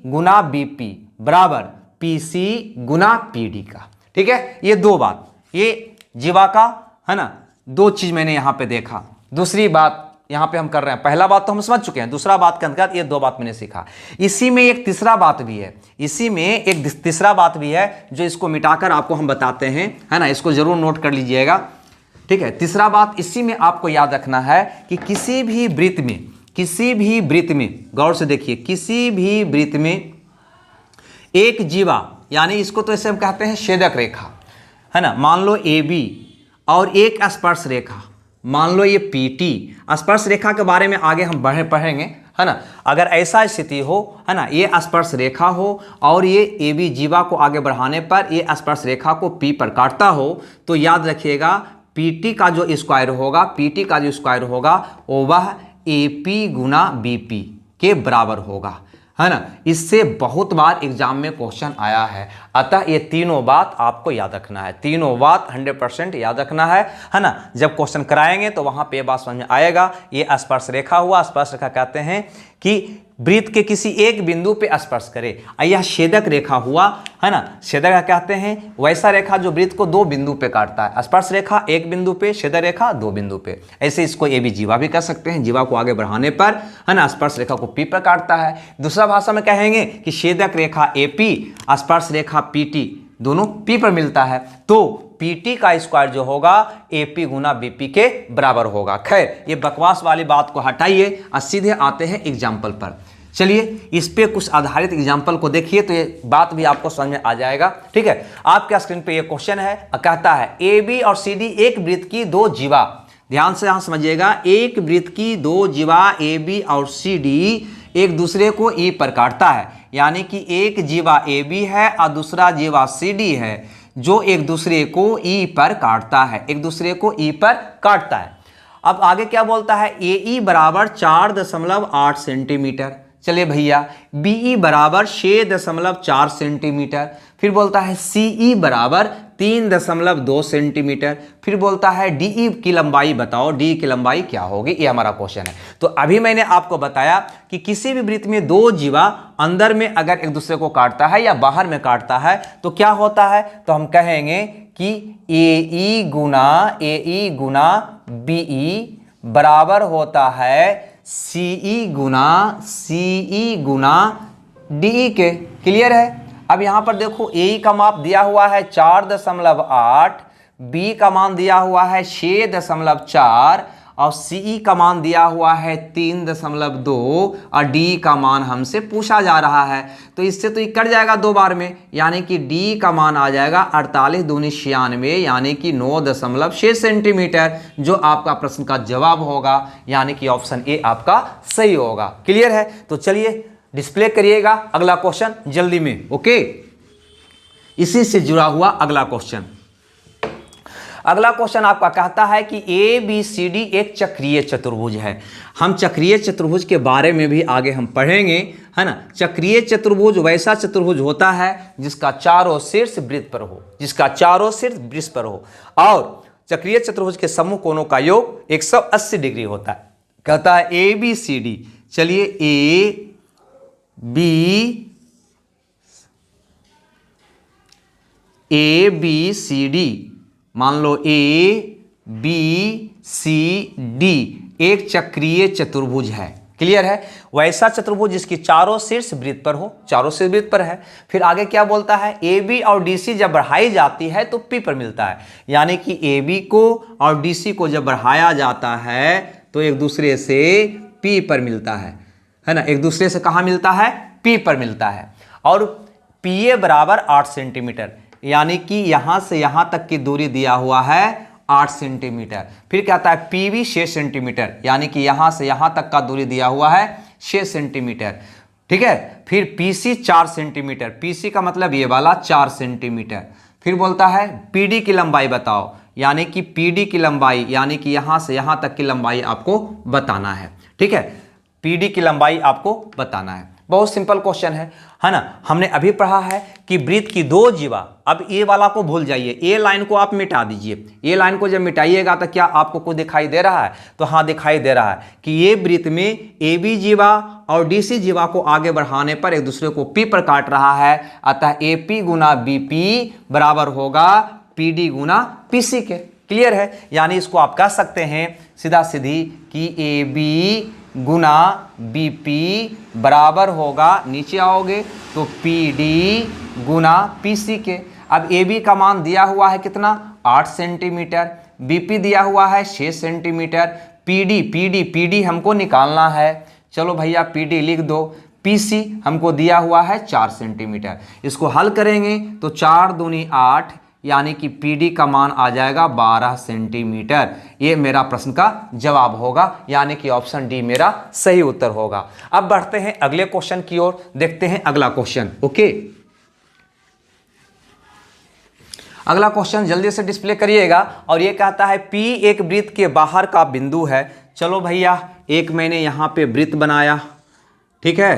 गुना BP बराबर PC गुना PD का। ठीक है, ये 2 बात, ये जीवा का है ना, 2 चीज मैंने यहां पे देखा। दूसरी बात यहां पे हम कर रहे हैं, पहला बात तो हम समझ चुके हैं, दूसरा बात के अंतर्गत ये 2 बात मैंने सीखा। इसी में एक तीसरा बात भी है, इसी में एक तीसरा बात भी है जो इसको मिटाकर आपको हम बताते हैं, है ना, इसको जरूर नोट कर लीजिएगा। ठीक है, तीसरा बात इसी में आपको याद रखना है कि किसी भी वृत्त में गौर से देखिए, किसी भी वृत्त में एक जीवा, यानी इसको तो ऐसे हम कहते हैं छेदक रेखा, है ना, मान लो AB और एक स्पर्श रेखा, मान लो ये PT। स्पर्श रेखा के बारे में आगे हम पढ़ेंगे, है ना। अगर ऐसा स्थिति हो, है ना, ये स्पर्श रेखा हो और ये AB जीवा को आगे बढ़ाने पर ये स्पर्श रेखा को P पर काटता हो, तो याद रखिएगा PT का जो स्क्वायर होगा वो वह AP गुना BP के बराबर होगा, है ना। इससे बहुत बार एग्जाम में क्वेश्चन आया है। अतः ये तीनों बात आपको याद रखना है, तीनों बात 100% याद रखना है ना। जब क्वेश्चन कराएंगे तो वहां पे बात समझ में आएगा। ये स्पर्श रेखा हुआ, स्पर्श रेखा कहते हैं कि वृत्त के किसी एक बिंदु पे स्पर्श करे। यह छेदक रेखा हुआ, है ना, छेदक रेखा कहते हैं वैसा रेखा जो वृत्त को 2 बिंदु पे काटता है। स्पर्श रेखा 1 बिंदु पे, छेदक रेखा 2 बिंदु पे। ऐसे इसको AB जीवा भी कह सकते हैं, जीवा को आगे बढ़ाने पर, है ना, स्पर्श रेखा को P पर काटता है। दूसरा भाषा में कहेंगे कि छेदक रेखा AP, स्पर्श रेखा PT दोनों P पर मिलता है, तो PT का स्क्वायर जो होगा AP गुना BP के बराबर होगा। खैर, ये बकवास वाली बात को हटाइए और सीधे आते हैं एग्जाम्पल पर। चलिए इस पे कुछ आधारित एग्जाम्पल को देखिए तो ये बात भी आपको समझ में आ जाएगा। ठीक है, आपके स्क्रीन पे ये क्वेश्चन है, कहता है AB और CD एक वृत्त की 2 जीवा। ध्यान से यहां समझिएगा, एक वृत्त की 2 जीवा AB और CD एक दूसरे को E पर काटता है, यानी कि एक जीवा AB है और दूसरा जीवा CD है जो एक दूसरे को E पर काटता है, एक दूसरे को E पर काटता है। अब आगे क्या बोलता है, AE बराबर 4.8 सेंटीमीटर। चलिए भैया, BE बराबर 6.4 सेंटीमीटर। फिर बोलता है CE बराबर 3.2 सेंटीमीटर। फिर बोलता है DE की लंबाई बताओ, DE की लंबाई क्या होगी, ये हमारा क्वेश्चन है। तो अभी मैंने आपको बताया कि किसी भी वृत्त में 2 जीवा अंदर में अगर एक दूसरे को काटता है या बाहर में काटता है तो क्या होता है, तो हम कहेंगे कि AE गुना BE बराबर होता है CE गुना DE के। क्लियर है? अब यहाँ पर देखो ए का माप दिया हुआ है 4.8, बी का मान दिया हुआ है 6.4 और सी का मान दिया हुआ है 3.2 और डी का मान हमसे पूछा जा रहा है। तो इससे तो ये कट जाएगा 2 बार में, यानी कि डी का मान आ जाएगा 48 दूनी 96 यानी कि 9.6 सेंटीमीटर, जो आपका प्रश्न का जवाब होगा, यानी कि ऑप्शन ए आपका सही होगा। क्लियर है? तो चलिए डिस्प्ले करिएगा अगला क्वेश्चन जल्दी में। ओके, इसी से जुड़ा हुआ अगला क्वेश्चन। अगला क्वेश्चन आपका कहता है कि ए बी सी डी एक चक्रीय चतुर्भुज है। हम चक्रीय चतुर्भुज के बारे में भी आगे हम पढ़ेंगे, है ना। चक्रीय चतुर्भुज वैसा चतुर्भुज होता है जिसका चारों शीर्ष वृत्त पर हो, जिसका चारों शीर्ष वृत्त पर हो, और चक्रीय चतुर्भुज के समूह कोणों का योग 180 डिग्री होता है। कहता है ए बी सी डी। चलिए ए बी सी डी, मान लो ए बी सी डी एक चक्रीय चतुर्भुज है। क्लियर है? वैसा चतुर्भुज जिसकी चारों शीर्ष वृत्त पर हो, चारों शीर्ष वृत्त पर है। फिर आगे क्या बोलता है, ए बी और डी सी जब बढ़ाई जाती है तो पी पर मिलता है, यानी कि ए बी को और डी सी को जब बढ़ाया जाता है तो एक दूसरे से पी पर मिलता है ना। एक दूसरे से कहाँ मिलता है? पी पर मिलता है। और पी ए बराबर 8 सेंटीमीटर, यानी कि यहां से यहां तक की दूरी दिया हुआ है 8 सेंटीमीटर। फिर कहता है पी बी 6 सेंटीमीटर, यानी कि यहां से यहां तक का दूरी दिया हुआ है 6 सेंटीमीटर। ठीक है। फिर P C 4 centimetre, P C का मतलब ये वाला 4 सेंटीमीटर। फिर बोलता है पी डी की लंबाई बताओ, यानी कि पी डी की लंबाई, यानी कि यहां से यहां तक की लंबाई आपको बताना है। ठीक है, पी डी की लंबाई आपको बताना है। बहुत सिंपल क्वेश्चन है ना। हमने अभी पढ़ा है कि वृत्त की 2 जीवा, अब ए वाला को भूल जाइए, ए लाइन को आप मिटा दीजिए। ए लाइन को जब मिटाइएगा तो क्या आपको कुछ दिखाई दे रहा है? तो हाँ, दिखाई दे रहा है कि ये वृत्त में ए बी जीवा और डी सी जीवा को आगे बढ़ाने पर एक दूसरे को पी पर काट रहा है। अतः ए पी गुना बी पी बराबर होगा पी डी गुना पी सी के। क्लियर है? यानी इसको आप कह सकते हैं सीधा सीधी कि ए बी गुना बी पी बराबर होगा, नीचे आओगे तो पी डी गुना पी सी के। अब ए बी का मान दिया हुआ है कितना? 8 सेंटीमीटर, बी पी दिया हुआ है 6 सेंटीमीटर, पी डी हमको निकालना है। चलो भैया पी डी लिख दो। पी सी हमको दिया हुआ है 4 सेंटीमीटर। इसको हल करेंगे तो 4 दूनी 8, यानी कि पी डी का मान आ जाएगा 12 सेंटीमीटर। ये मेरा प्रश्न का जवाब होगा, यानी कि ऑप्शन डी मेरा सही उत्तर होगा। अब बढ़ते हैं अगले क्वेश्चन की ओर, देखते हैं अगला क्वेश्चन। ओके, अगला क्वेश्चन जल्दी से डिस्प्ले करिएगा। और ये कहता है पी एक वृत्त के बाहर का बिंदु है। चलो भैया, एक मैंने यहाँ पे वृत्त बनाया, ठीक है,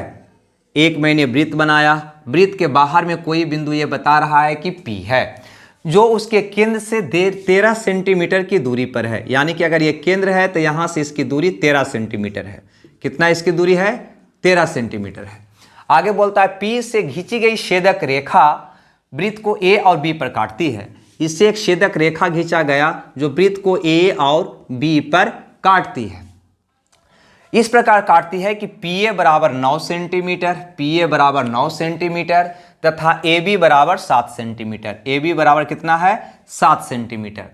एक मैंने वृत्त बनाया। वृत्त के बाहर में कोई बिंदु ये बता रहा है कि पी है, जो उसके केंद्र से 13 सेंटीमीटर की दूरी पर है। यानी कि अगर ये केंद्र है तो यहाँ से इसकी दूरी 13 सेंटीमीटर है। कितना इसकी दूरी है? 13 सेंटीमीटर है। आगे बोलता है पी से खींची गई छेदक रेखा वृत्त को ए और बी पर काटती है। इससे एक छेदक रेखा खींचा गया जो वृत्त को ए और बी पर काटती है। इस प्रकार काटती है कि पी ए बराबर 9 सेंटीमीटर, पी ए बराबर 9 सेंटीमीटर तथा ए बी बराबर 7 सेंटीमीटर। ए बी बराबर कितना है? 7 सेंटीमीटर।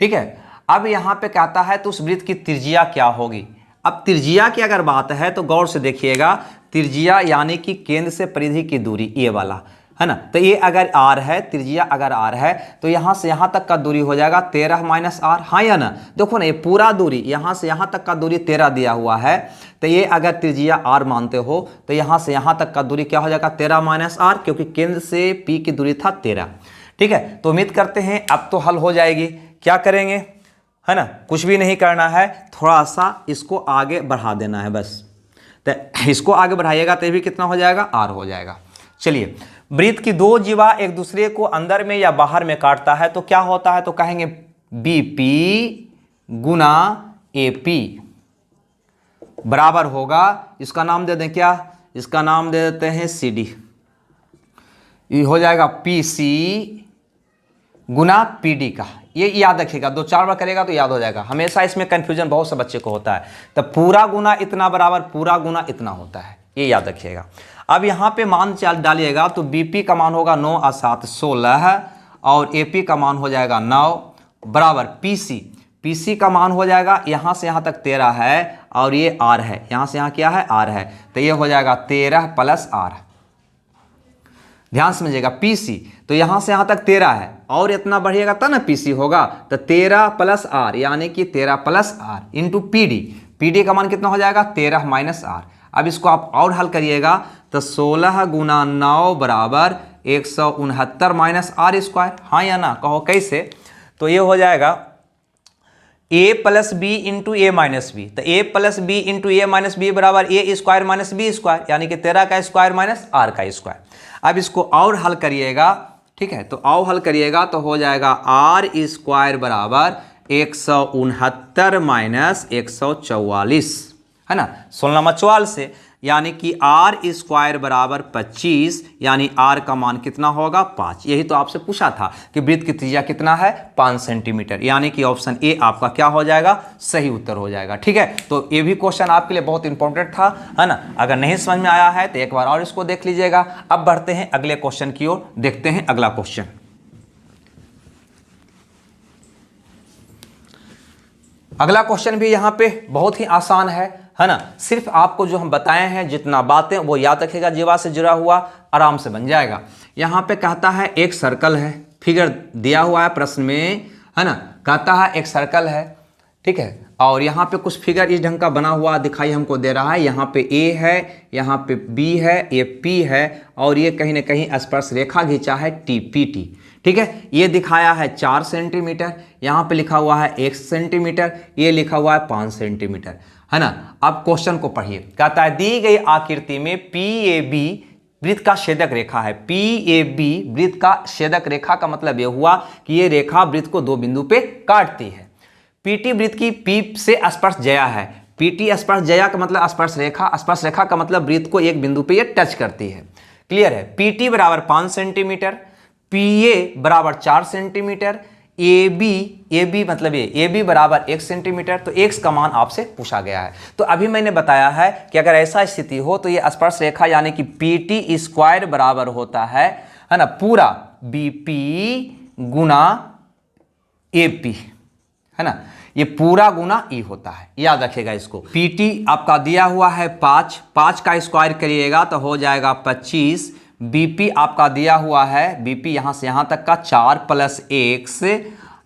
ठीक है। अब यहाँ पे कहता है तो उस वृत्त की त्रिज्या क्या होगी। अब त्रिज्या की अगर बात है तो गौर से देखिएगा, त्रिज्या यानी कि केंद्र से परिधि की दूरी, ये वाला है ना। तो ये अगर r है, त्रिज्या अगर r है तो यहाँ से यहाँ तक का दूरी हो जाएगा 13 माइनस r, हाँ या ना। देखो ना, ये पूरा दूरी यहाँ से यहाँ तक का दूरी 13 दिया हुआ है, तो ये अगर त्रिज्या r मानते हो तो यहाँ से यहाँ तक का दूरी क्या हो जाएगा? 13 माइनस r, क्योंकि केंद्र से p की दूरी था 13। ठीक है, तो उम्मीद करते हैं अब तो हल हो जाएगी। क्या करेंगे, है ना, कुछ भी नहीं करना है, थोड़ा सा इसको आगे बढ़ा देना है बस। तो इसको आगे बढ़ाइएगा तो ये भी कितना हो जाएगा? r हो जाएगा। चलिए, वृत्त की 2 जीवा एक दूसरे को अंदर में या बाहर में काटता है तो क्या होता है? तो कहेंगे बीपी गुना एपी बराबर होगा, इसका नाम दे दें क्या? इसका नाम दे देते हैं सीडी। ये हो जाएगा पीसी गुना पीडी का। ये याद रखिएगा, 2-4 बार करेगा तो याद हो जाएगा। हमेशा इसमें कंफ्यूजन बहुत से बच्चे को होता है। तो पूरा गुना इतना बराबर पूरा गुना इतना होता है, ये याद रखिएगा। अब यहाँ पे मान डालिएगा तो बीपी का मान होगा 9 और 7 16 और एपी का मान हो जाएगा 9 बराबर पीसी का मान हो जाएगा यहाँ से यहाँ तक 13 है और ये आर है, यहाँ से यहाँ क्या है आर है, तो ये हो जाएगा 13 प्लस आर। ध्यान समझिएगा पीसी तो यहाँ से यहाँ तक 13 है और इतना बढ़िएगा तब ना पीसी होगा, तो 13 प्लस आर यानी कि 13 प्लस आर इंटू पीडी का मान कितना हो जाएगा 13 माइनस आर। अब इसको आप और हल करिएगा तो 16 गुना 9 बराबर 169 माइनस आर स्क्वायर। हाँ या ना, कहो कैसे? तो ये हो जाएगा ए प्लस बी इंटू ए माइनस बी, तो ए प्लस बी इंटू ए माइनस बी बराबर ए स्क्वायर माइनस बी स्क्वायर यानी कि 13 का स्क्वायर माइनस आर का स्क्वायर। अब इसको और हल करिएगा, ठीक है, तो और हल करिएगा तो हो जाएगा आर स्क्वायर बराबर 169 माइनस 144, है ना, 16 नंबर 44 से, यानी कि आर स्क्वायर बराबर 25 यानी आर का मान कितना होगा 5। यही तो आपसे पूछा था कि वृत्त की त्रिज्या कितना है 5 सेंटीमीटर, यानी कि ऑप्शन ए आपका क्या हो जाएगा सही उत्तर हो जाएगा। ठीक है, तो ये भी क्वेश्चन आपके लिए बहुत इंपॉर्टेंट था, है ना। अगर नहीं समझ में आया है तो एक बार और इसको देख लीजिएगा। अब बढ़ते हैं अगले क्वेश्चन की ओर, देखते हैं अगला क्वेश्चन। अगला क्वेश्चन भी यहाँ पे बहुत ही आसान है ना। सिर्फ आपको जो हम बताए हैं जितना बातें वो याद रखिएगा, जीवा से जुड़ा हुआ आराम से बन जाएगा। यहाँ पे कहता है एक सर्कल है, फिगर दिया हुआ है प्रश्न में, है ना। कहता है एक सर्कल है, ठीक है, और यहाँ पे कुछ फिगर इस ढंग का बना हुआ दिखाई हमको दे रहा है। यहाँ पे ए है, यहाँ पे बी है, ये पी है और ये कहीं ना कहीं स्पर्श रेखा खींचा है टी। ठीक है, ये दिखाया है 4 सेंटीमीटर, यहाँ पे लिखा हुआ है 1 सेंटीमीटर, ये लिखा हुआ है 5 सेंटीमीटर, है ना। अब क्वेश्चन को पढ़िए। कहता है दी गई आकृति में PAB वृत्त का छेदक रेखा है। PAB वृत्त का छेदक रेखा का मतलब यह हुआ कि ये रेखा वृत्त को 2 बिंदु पे काटती है। PT वृत्त की P से स्पर्श जया है। PT स्पर्श जया का मतलब स्पर्श रेखा का मतलब वृत्त को एक बिंदु पे ये टच करती है। क्लियर है। PT बराबर 5 सेंटीमीटर, PA बराबर 4 सेंटीमीटर, AB मतलब ये AB बराबर 1 सेंटीमीटर। तो X का मान आपसे पूछा गया है। तो अभी मैंने बताया है कि अगर ऐसा स्थिति हो तो ये स्पर्श रेखा यानी कि PT स्क्वायर बराबर होता है ना, पूरा BP गुना AP, है ना, ये पूरा गुना E होता है, याद रखिएगा इसको। PT आपका दिया हुआ है 5 का स्क्वायर करिएगा तो हो जाएगा 25। BP आपका दिया हुआ है, BP यहाँ से यहाँ तक का 4 प्लस 1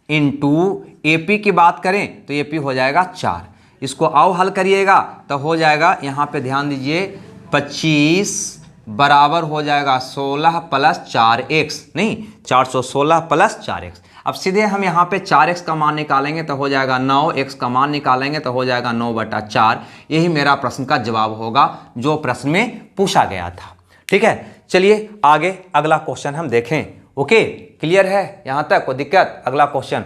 इंटू AP की बात करें तो AP हो जाएगा 4। इसको आओ हल करिएगा तो हो जाएगा, यहाँ पे ध्यान दीजिए, 25 बराबर हो जाएगा 16 प्लस 4x, नहीं 416 प्लस 4x। अब सीधे हम यहाँ पे 4x का मान निकालेंगे तो हो जाएगा 9, x का मान निकालेंगे तो हो जाएगा 9/4। यही मेरा प्रश्न का जवाब होगा जो प्रश्न में पूछा गया था। ठीक है, चलिए आगे अगला क्वेश्चन हम देखें। ओके, क्लियर है यहां तक? कोई दिक्कत? अगला क्वेश्चन,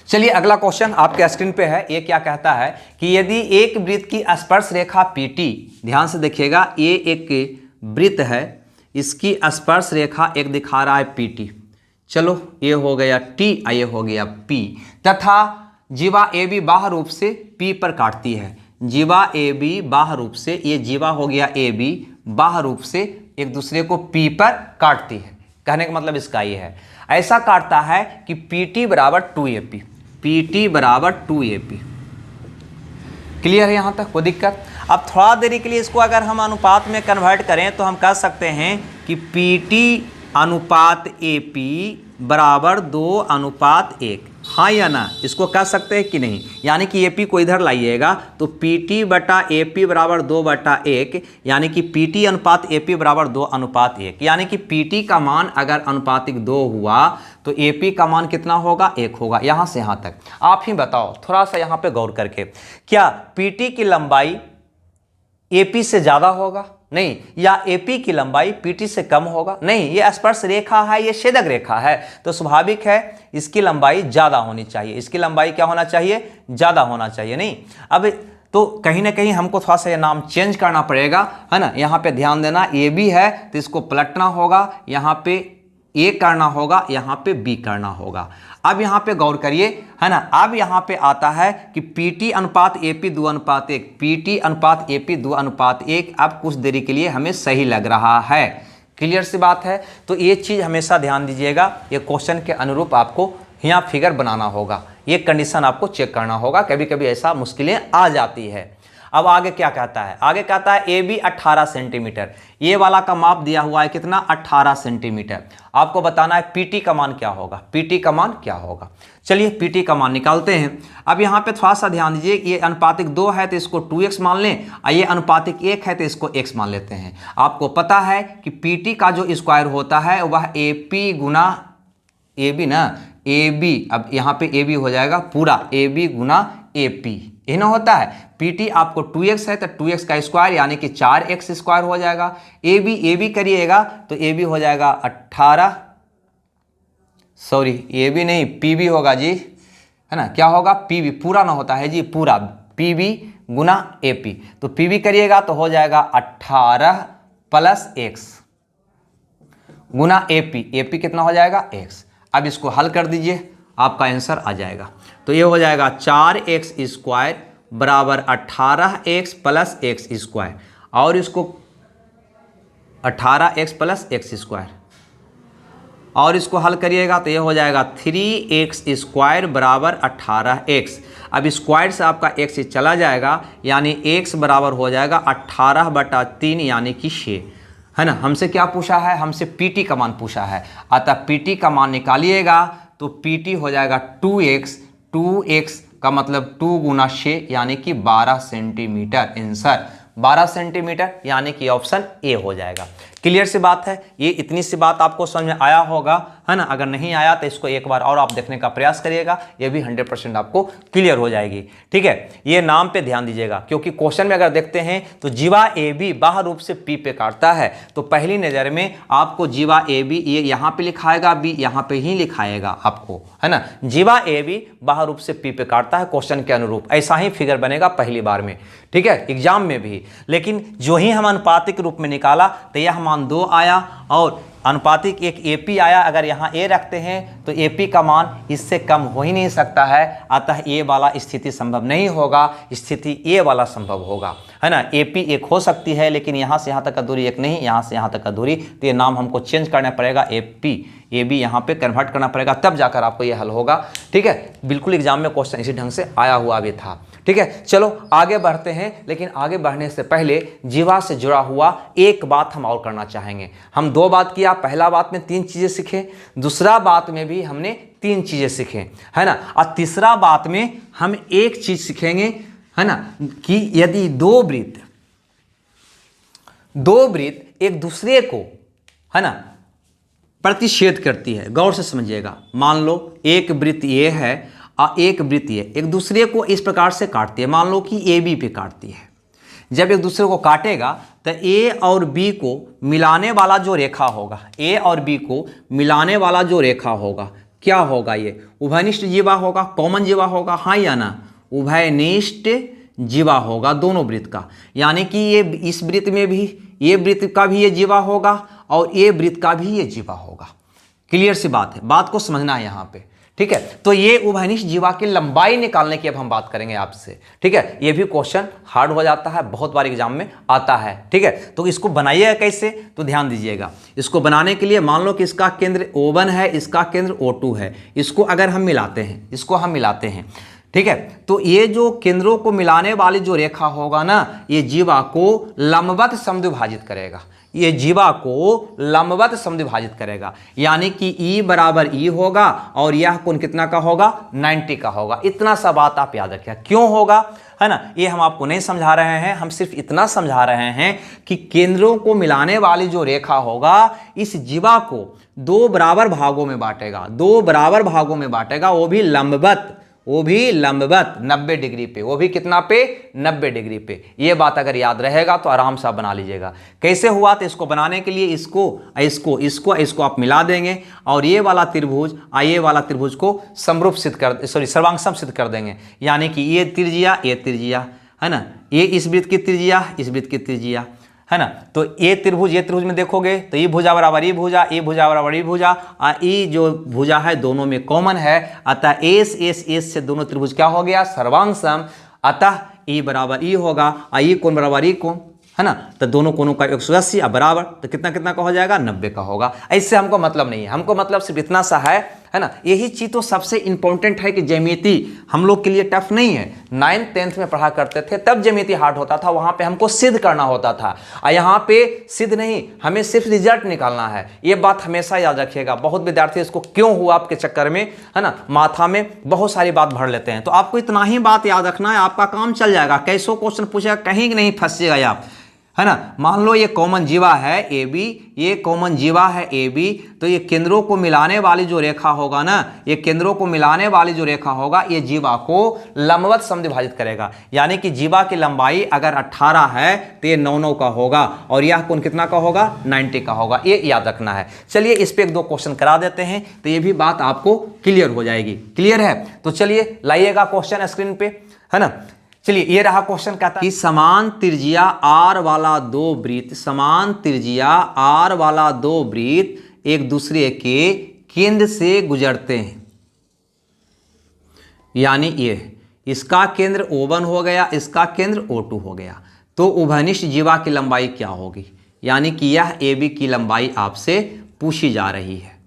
चलिए अगला क्वेश्चन आपके स्क्रीन पे है। ये क्या कहता है कि यदि एक वृत्त की स्पर्श रेखा PT, ध्यान से देखिएगा, ये एक वृत्त है, इसकी स्पर्श रेखा एक दिखा रहा है PT, चलो ये हो गया T, ये हो गया P, तथा जीवा AB बाह्य रूप से P पर काटती है। जीवा AB बाह्य रूप से, ये जीवा हो गया AB बाह्य रूप से एक दूसरे को P पर काटती है। कहने का मतलब इसका ये है, ऐसा काटता है कि PT बराबर 2AP, PT बराबर 2AP। क्लियर है यहाँ तक? कोई दिक्कत? अब थोड़ा देरी के लिए इसको अगर हम अनुपात में कन्वर्ट करें तो हम कह सकते हैं कि PT अनुपात AP बराबर 2:1। हाँ या ना, इसको कह सकते हैं कि नहीं? यानी कि AP को इधर लाइएगा तो PT बटा AP बराबर 2/1, यानी कि PT अनुपात AP बराबर 2:1। यानी कि PT का मान अगर अनुपातिक 2 हुआ तो AP का मान कितना होगा? 1 होगा। यहाँ से यहाँ तक आप ही बताओ, थोड़ा सा यहाँ पे गौर करके, क्या PT की लंबाई AP से ज़्यादा होगा? नहीं। या AP की लंबाई PT से कम होगा? नहीं। ये स्पर्श रेखा है, ये छेदक रेखा है, तो स्वाभाविक है इसकी लंबाई ज़्यादा होनी चाहिए। इसकी लंबाई क्या होना चाहिए? ज़्यादा होना चाहिए। नहीं, अब तो कहीं ना कहीं हमको थोड़ा सा ये नाम चेंज करना पड़ेगा, है ना। यहाँ पे ध्यान देना, AB है तो इसको पलटना होगा, यहाँ पे ए करना होगा, यहाँ पे बी करना होगा। अब यहाँ पे गौर करिए, है ना। अब यहाँ पे आता है कि पीटी अनुपात एपी 2:1, पीटी अनुपात एपी 2:1। अब कुछ देरी के लिए हमें सही लग रहा है, क्लियर सी बात है। तो ये चीज़ हमेशा ध्यान दीजिएगा, ये क्वेश्चन के अनुरूप आपको यहाँ फिगर बनाना होगा, ये कंडीशन आपको चेक करना होगा, कभी कभी ऐसा मुश्किलें आ जाती है। अब आगे क्या कहता है, आगे कहता है ए बी 18 सेंटीमीटर, ये वाला का माप दिया हुआ है कितना, 18 सेंटीमीटर। आपको बताना है पीटी का मान क्या होगा, पीटी का मान क्या होगा। चलिए पीटी का मान निकालते हैं। अब यहाँ पे थोड़ा सा ध्यान दीजिए, ये अनुपातिक 2 है तो इसको 2x मान लें, और ये अनुपातिक 1 है तो इसको x मान लेते हैं। आपको पता है कि पीटी का जो स्क्वायर होता है वह AP गुना AB ना, AB, अब यहाँ पे AB हो जाएगा पूरा, AB गुना AP, ये ना होता है। PT आपको 2x है तो 2x का स्क्वायर यानी कि 4x स्क्वायर हो जाएगा। AB करिएगा तो AB हो जाएगा 18, सॉरी AB नहीं PB होगा जी, है ना। क्या होगा, PB पूरा ना होता है जी, पूरा PB गुना AP, तो PB करिएगा तो हो जाएगा 18 प्लस x गुना AP कितना हो जाएगा, x। अब इसको हल कर दीजिए, आपका आंसर आ जाएगा। तो ये हो जाएगा 4x स्क्वायर बराबर 18x प्लस x स्क्वायर, और इसको 18x प्लस x स्क्वायर, और इसको हल करिएगा तो ये हो जाएगा 3x स्क्वायर बराबर 18x। अब स्क्वायर से आपका x चला जाएगा, यानी x बराबर हो जाएगा 18/3 यानी कि 6, है ना। हमसे क्या पूछा है, हमसे पीटी का मान पूछा है, अतः पीटी का मान निकालिएगा तो पीटी हो जाएगा 2x का मतलब 2 गुना 6 यानी कि 12 सेंटीमीटर। आंसर 12 सेंटीमीटर यानी कि ऑप्शन ए हो जाएगा। क्लियर सी बात है, ये इतनी सी बात आपको समझ में आया होगा, है ना। अगर नहीं आया तो इसको एक बार और आप देखने का प्रयास करिएगा, ये भी 100% आपको क्लियर हो जाएगी। ठीक है, ये नाम पे ध्यान दीजिएगा, क्योंकि क्वेश्चन में अगर देखते हैं तो जीवा ए बी बाह्य रूप से पी पे काटता है, तो पहली नज़र में आपको जीवा ए बी ये यहाँ पे लिखाएगा, बी यहाँ पे ही लिखाएगा आपको, है ना। जीवा ए बी बाह्य रूप से पी पे काटता है क्वेश्चन के अनुरूप, ऐसा ही फिगर बनेगा पहली बार में, ठीक है, एग्जाम में भी। लेकिन जो ही हम अनुपातिक रूप में निकाला तो यह मान 2 आया, और अनुपातिक एक AP आया। अगर यहाँ A रखते हैं तो AP का मान इससे कम हो ही नहीं सकता है, अतः ये वाला स्थिति संभव नहीं होगा, स्थिति A वाला संभव होगा, है ना। AP एक हो सकती है, लेकिन यहाँ से यहाँ तक का दूरी एक नहीं, यहाँ से यहाँ तक का दूरी, तो ये नाम हमको चेंज करना पड़ेगा, AB यहाँ पे कन्वर्ट करना पड़ेगा, तब जाकर आपको ये हल होगा। ठीक है, बिल्कुल एग्जाम में क्वेश्चन इसी ढंग से आया हुआ भी था। ठीक है, चलो आगे बढ़ते हैं, लेकिन आगे बढ़ने से पहले जीवा से जुड़ा हुआ एक बात हम और करना चाहेंगे। हम 2 बात किया, पहला बात में 3 चीज़ें सीखे, दूसरा बात में भी हमने 3 चीज़ें सीखे, है ना। और तीसरा बात में हम एक चीज़ सीखेंगे, है ना, कि यदि दो वृत्त एक दूसरे को, है ना, प्रतिच्छेद करती है, गौर से समझिएगा। मान लो एक वृत्त ये है और एक वृत्त ये, एक दूसरे को इस प्रकार से काटती है, मान लो कि ए बी पे काटती है। जब एक दूसरे को काटेगा तो ए और बी को मिलाने वाला जो रेखा होगा, ए और बी को मिलाने वाला जो रेखा होगा, क्या होगा, ये उभयनिष्ठ जीवा होगा, कॉमन जीवा होगा, हाँ या ना, उभयनिष्ठ जीवा होगा दोनों वृत्त का। यानी कि ये इस वृत्त में भी, ये वृत्त का भी ये जीवा होगा और ये वृत्त का भी ये जीवा होगा। क्लियर सी बात है, बात को समझना है यहाँ पे। ठीक है, तो ये उभयनिष्ठ जीवा की लंबाई निकालने की अब हम बात करेंगे आपसे। ठीक है, ये भी क्वेश्चन हार्ड हो जाता है, बहुत बार एग्जाम में आता है। ठीक है, तो इसको बनाइएगा कैसे, तो ध्यान दीजिएगा। इसको बनाने के लिए मान लो कि इसका केंद्र O1 है, इसका केंद्र O2 है, इसको अगर हम मिलाते हैं, इसको हम मिलाते हैं, ठीक है, तो ये जो केंद्रों को मिलाने वाली जो रेखा होगा ना, ये जीवा को लंबवत समद्विभाजित करेगा, ये जीवा को लंबवत समद्विभाजित करेगा। यानी कि E बराबर E होगा और यह कोण कितना का होगा, 90 का होगा। इतना सा बात आप याद रखिए, क्यों होगा, है ना, ये हम आपको नहीं समझा रहे हैं, हम सिर्फ इतना समझा रहे हैं कि केंद्रों को मिलाने वाली जो रेखा होगा, इस जीवा को 2 बराबर भागों में बांटेगा, 2 बराबर भागों में बांटेगा, वो भी लंबवत, 90 डिग्री पे, वो भी कितना पे, 90 डिग्री पे। ये बात अगर याद रहेगा तो आराम से आप बना लीजिएगा। कैसे हुआ, तो इसको बनाने के लिए इसको आप मिला देंगे और ये वाला त्रिभुज ये वाला त्रिभुज को सर्वांग सिद्ध कर देंगे। यानी कि ये त्रिज्या, है ना, ये इस वृत्त की त्रिज्या, इस वृत्त की त्रिज्या, है ना। तो ये त्रिभुज में देखोगे तो ये भुजा बराबर ये भुजा, ये भुजा बराबर ये भुजा, और ये जो भुजा है दोनों में कॉमन है, अतः एस एस एस से दोनों त्रिभुज क्या हो गया, सर्वांग सम, अतः ई बराबर ई होगा, और ये कोण बराबर ये कोण, है ना। तो दोनों कोणों का 180 अब बराबर, तो कितना कितना का हो जाएगा, 90 का होगा। ऐसे हमको मतलब नहीं है, हमको मतलब सिर्फ इतना सा है ना। यही चीज तो सबसे इंपॉर्टेंट है कि ज्यामिति हम लोग के लिए टफ नहीं है। 9th 10th में पढ़ा करते थे तब ज्यामिति हार्ड होता था, वहां पे हमको सिद्ध करना होता था, और यहाँ पे सिद्ध नहीं, हमें सिर्फ रिजल्ट निकालना है। ये बात हमेशा याद रखिएगा। बहुत विद्यार्थी इसको क्यों हुआ आपके चक्कर में, है ना, माथा में बहुत सारी बात भर लेते हैं। तो आपको इतना ही बात याद रखना है, आपका काम चल जाएगा। कैसो क्वेश्चन पूछेगा कहीं नहीं फंसिएगा आप, है ना। मान लो ये कॉमन जीवा है ए बी, ये कॉमन जीवा है ए बी, तो ये केंद्रों को मिलाने वाली जो रेखा होगा ना, ये केंद्रों को मिलाने वाली जो रेखा होगा, ये जीवा को लंबवत समद्विभाजित करेगा। यानी कि जीवा की लंबाई अगर 18 है तो ये 9 का होगा, और यह कोण कितना का होगा, 90 का होगा। ये याद रखना है। चलिए इस पे 1-2 क्वेश्चन करा देते हैं, तो ये भी बात आपको क्लियर हो जाएगी। क्लियर है? तो चलिए लाइएगा क्वेश्चन स्क्रीन पे, है ना। चलिए ये रहा क्वेश्चन, कहता है कि समान त्रिज्या आर वाला दो वृत्त, समान त्रिज्या आर वाला दो वृत्त एक दूसरे के केंद्र से गुजरते हैं। यानी ये इसका केंद्र O1 हो गया, इसका केंद्र O2 हो गया, तो उभयनिष्ठ जीवा की लंबाई क्या होगी। यानी कि यह AB की लंबाई आपसे पूछी जा रही है।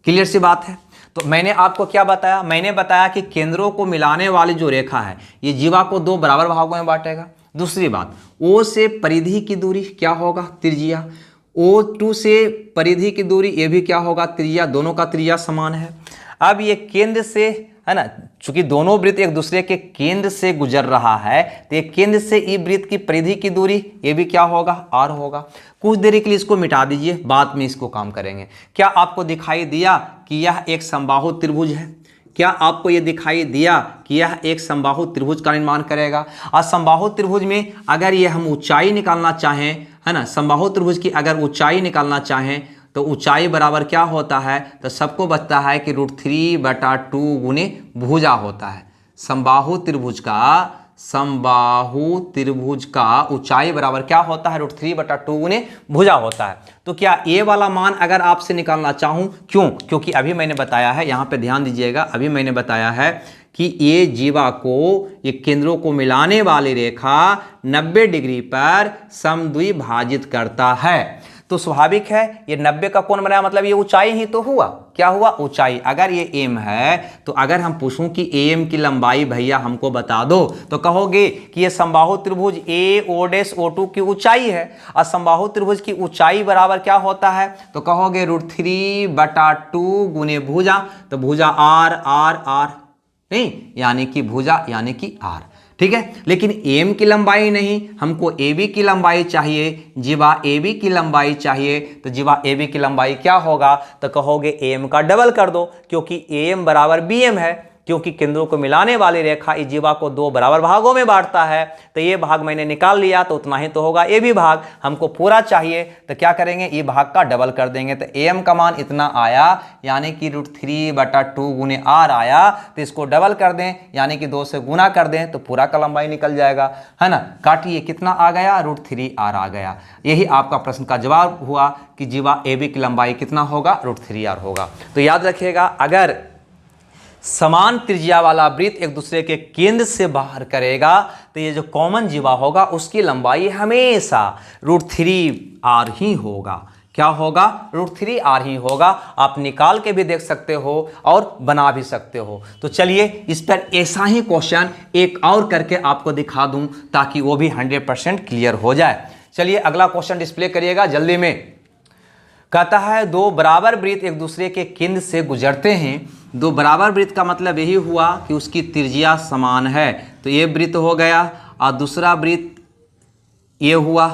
क्लियर सी बात है। तो मैंने आपको क्या बताया, मैंने बताया कि केंद्रों को मिलाने वाली जो रेखा है ये जीवा को 2 बराबर भागों में बांटेगा। दूसरी बात, O से परिधि की दूरी क्या होगा, त्रिज्या। O2 से परिधि की दूरी ये भी क्या होगा, त्रिज्या। दोनों का त्रिज्या समान है। अब ये केंद्र से, है ना, चूंकि दोनों वृत्त एक दूसरे के केंद्र से गुजर रहा है, तो ये केंद्र से ई वृत्त की परिधि की दूरी ये भी क्या होगा, r होगा। कुछ देर के लिए इसको मिटा दीजिए, बाद में इसको काम करेंगे। क्या आपको दिखाई दिया कि यह एक समबाहु त्रिभुज है? क्या आपको यह दिखाई दिया कि यह एक समबाहु त्रिभुज का निर्माण करेगा? और समबाहु त्रिभुज में अगर ये हम ऊंचाई निकालना चाहें, है ना, समबाहु त्रिभुज की अगर ऊंचाई निकालना चाहें तो ऊंचाई बराबर क्या होता है, तो सबको बचता है कि √3/2 गुने भुजा होता है। समबाहु त्रिभुज का ऊंचाई बराबर क्या होता है, √3/2 गुने भुजा होता है। तो क्या ये वाला मान अगर आपसे निकालना चाहूं, क्यों? क्योंकि अभी मैंने बताया है, यहाँ पे ध्यान दीजिएगा, अभी मैंने बताया है कि ये जीवा को, ये केंद्रों को मिलाने वाली रेखा 90 डिग्री पर समद्विभाजित करता है। तो स्वाभाविक है ये 90 का कोण बनाया, मतलब ये ऊंचाई ही तो हुआ। क्या हुआ, ऊंचाई। अगर ये m है तो अगर हम पूछूं कि am की लंबाई भैया हमको बता दो, तो कहोगे कि ये समबाहु त्रिभुज AO'(O2) की ऊंचाई है, और समबाहु त्रिभुज की ऊंचाई बराबर क्या होता है, तो कहोगे √3/2 गुने भुजा। तो भुजा r नहीं, यानी कि भुजा यानी कि r। ठीक है। लेकिन एम की लंबाई नहीं, हमको AB की लंबाई चाहिए, जीवा AB की लंबाई चाहिए। तो जीवा AB की लंबाई क्या होगा, तो कहोगे AM का डबल कर दो, क्योंकि AM बराबर BM है। क्योंकि केंद्रों को मिलाने वाली रेखा इस जीवा को 2 बराबर भागों में बांटता है, तो ये भाग मैंने निकाल लिया, तो उतना ही तो होगा। ये भी भाग हमको पूरा चाहिए, तो क्या करेंगे, ये भाग का डबल कर देंगे। तो AM का मान इतना आया, यानी कि √3/2 गुने r आया। तो इसको डबल कर दें, यानी कि 2 से गुना कर दें, तो पूरा का लंबाई निकल जाएगा, है ना। काटिए, कितना आ गया, √3r आ गया। यही आपका प्रश्न का जवाब हुआ कि जीवा AB की लंबाई कितना होगा, √3r होगा। तो याद रखिएगा, अगर समान त्रिज्या वाला वृत्त एक दूसरे के केंद्र से बाहर करेगा, तो ये जो कॉमन जीवा होगा उसकी लंबाई हमेशा √3r ही होगा। क्या होगा, √3r ही होगा। आप निकाल के भी देख सकते हो और बना भी सकते हो। तो चलिए इस पर ऐसा ही क्वेश्चन एक और करके आपको दिखा दूं, ताकि वो भी 100% क्लियर हो जाए। चलिए अगला क्वेश्चन डिस्प्ले करिएगा जल्दी में। कहता है 2 बराबर वृत्त एक दूसरे के केंद्र से गुजरते हैं। 2 बराबर वृत्त का मतलब यही हुआ कि उसकी त्रिज्या समान है। तो ये वृत्त हो गया और दूसरा वृत्त ये हुआ,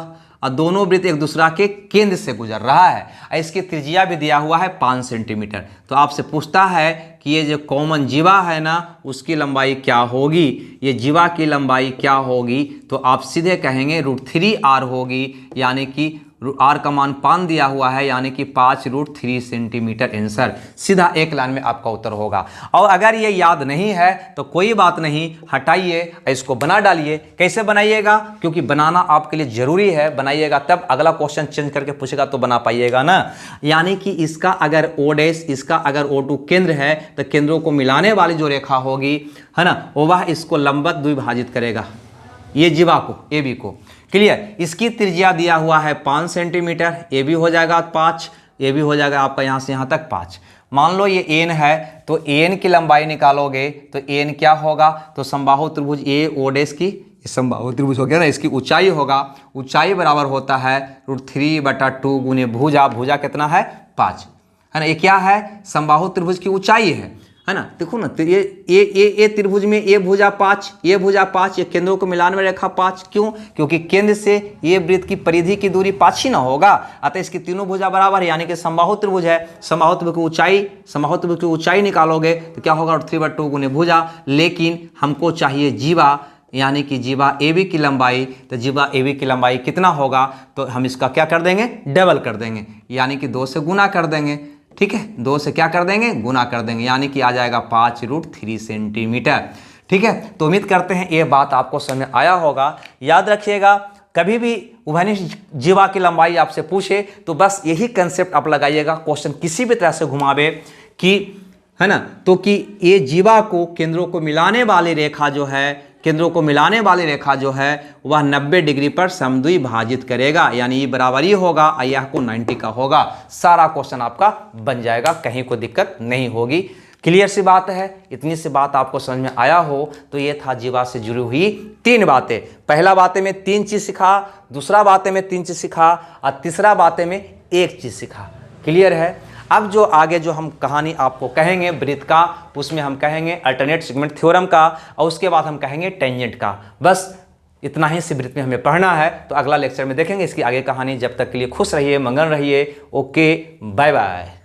और दोनों वृत्त एक दूसरा के केंद्र से गुजर रहा है। इसकी त्रिज्या भी दिया हुआ है 5 सेंटीमीटर। तो आपसे पूछता है कि ये जो कॉमन जीवा है ना, उसकी लंबाई क्या होगी, ये जीवा की लंबाई क्या होगी। तो आप सीधे कहेंगे √3r होगी, यानी कि आर का मान 5 दिया हुआ है, यानी कि 5√3 सेंटीमीटर आंसर सीधा एक लाइन में आपका उत्तर होगा। और अगर ये याद नहीं है तो कोई बात नहीं, हटाइए, इसको बना डालिए। कैसे बनाइएगा, क्योंकि बनाना आपके लिए जरूरी है, बनाइएगा तब अगला क्वेश्चन चेंज करके पूछेगा तो बना पाइएगा ना। यानी कि इसका अगर O डैश, इसका अगर O2 केंद्र है तो केंद्रों को मिलाने वाली जो रेखा होगी, है ना, वह इसको लंबवत द्विभाजित करेगा, ये जीवा को, ए बी को। क्लियर। इसकी त्रिज्या दिया हुआ है 5 सेंटीमीटर, ए बी हो जाएगा 5, ए बी हो जाएगा आपका यहाँ से यहाँ तक 5। मान लो ये एन है तो एन की लंबाई निकालोगे तो एन क्या होगा, तो समबाहु त्रिभुज ए ओ डैश की, समबाहु त्रिभुज हो गया ना, इसकी ऊंचाई होगा, ऊंचाई बराबर होता है √3/2 गुने भुजा, भुजा कितना है 5, है ना। ये क्या है, समबाहु त्रिभुज की ऊंचाई है ना। देखो ना, तो ये त्रिभुज में ये भुजा 5, ये भुजा 5, ये केंद्रों को मिलान में रेखा 5, क्यों, क्योंकि केंद्र से ये वृत्त की परिधि की दूरी 5 ही ना होगा, अतः इसकी तीनों भुजा बराबर है, यानी कि समबाहु त्रिभुज है। समबाहु त्रिभुज की ऊंचाई, समबाहु त्रिभुज की ऊंचाई निकालोगे तो क्या होगा, √3/2 गुने भुजा। लेकिन हमको चाहिए जीवा, यानी कि जीवा ए बी की लंबाई, तो जीवा ए बी की लंबाई कितना होगा, तो हम इसका क्या कर देंगे, डबल कर देंगे, यानी कि 2 से गुना कर देंगे। ठीक है, 2 से क्या कर देंगे, गुना कर देंगे, यानी कि आ जाएगा 5√3 सेंटीमीटर। ठीक है, तो उम्मीद करते हैं ये बात आपको समझ में आया होगा। याद रखिएगा, कभी भी उभयनिष्ठ जीवा की लंबाई आपसे पूछे तो बस यही कंसेप्ट आप लगाइएगा, क्वेश्चन किसी भी तरह से घुमावे कि, है ना, तो कि ये जीवा को केंद्रों को मिलाने वाली रेखा जो है, केंद्रों को मिलाने वाली रेखा जो है वह 90 डिग्री पर समद्विभाजित करेगा, यानी ये बराबर ही होगा, यह को 90 का होगा। सारा क्वेश्चन आपका बन जाएगा, कहीं कोई दिक्कत नहीं होगी। क्लियर सी बात है। इतनी सी बात आपको समझ में आया हो तो ये था जीवा से जुड़ी हुई 3 बातें। पहला बातें में 3 चीज सिखा, दूसरा बातें में 3 चीज सिखा, और तीसरा बातें में 1 चीज सिखा। क्लियर है। अब जो आगे जो हम कहानी आपको कहेंगे वृत्त का, उसमें हम कहेंगे अल्टरनेट सेगमेंट थ्योरम का, और उसके बाद हम कहेंगे टेंजेंट का। बस इतना ही इस वृत्त में हमें पढ़ना है, तो अगला लेक्चर में देखेंगे इसकी आगे कहानी। जब तक के लिए खुश रहिए, मंगल रहिए। Okay, bye bye.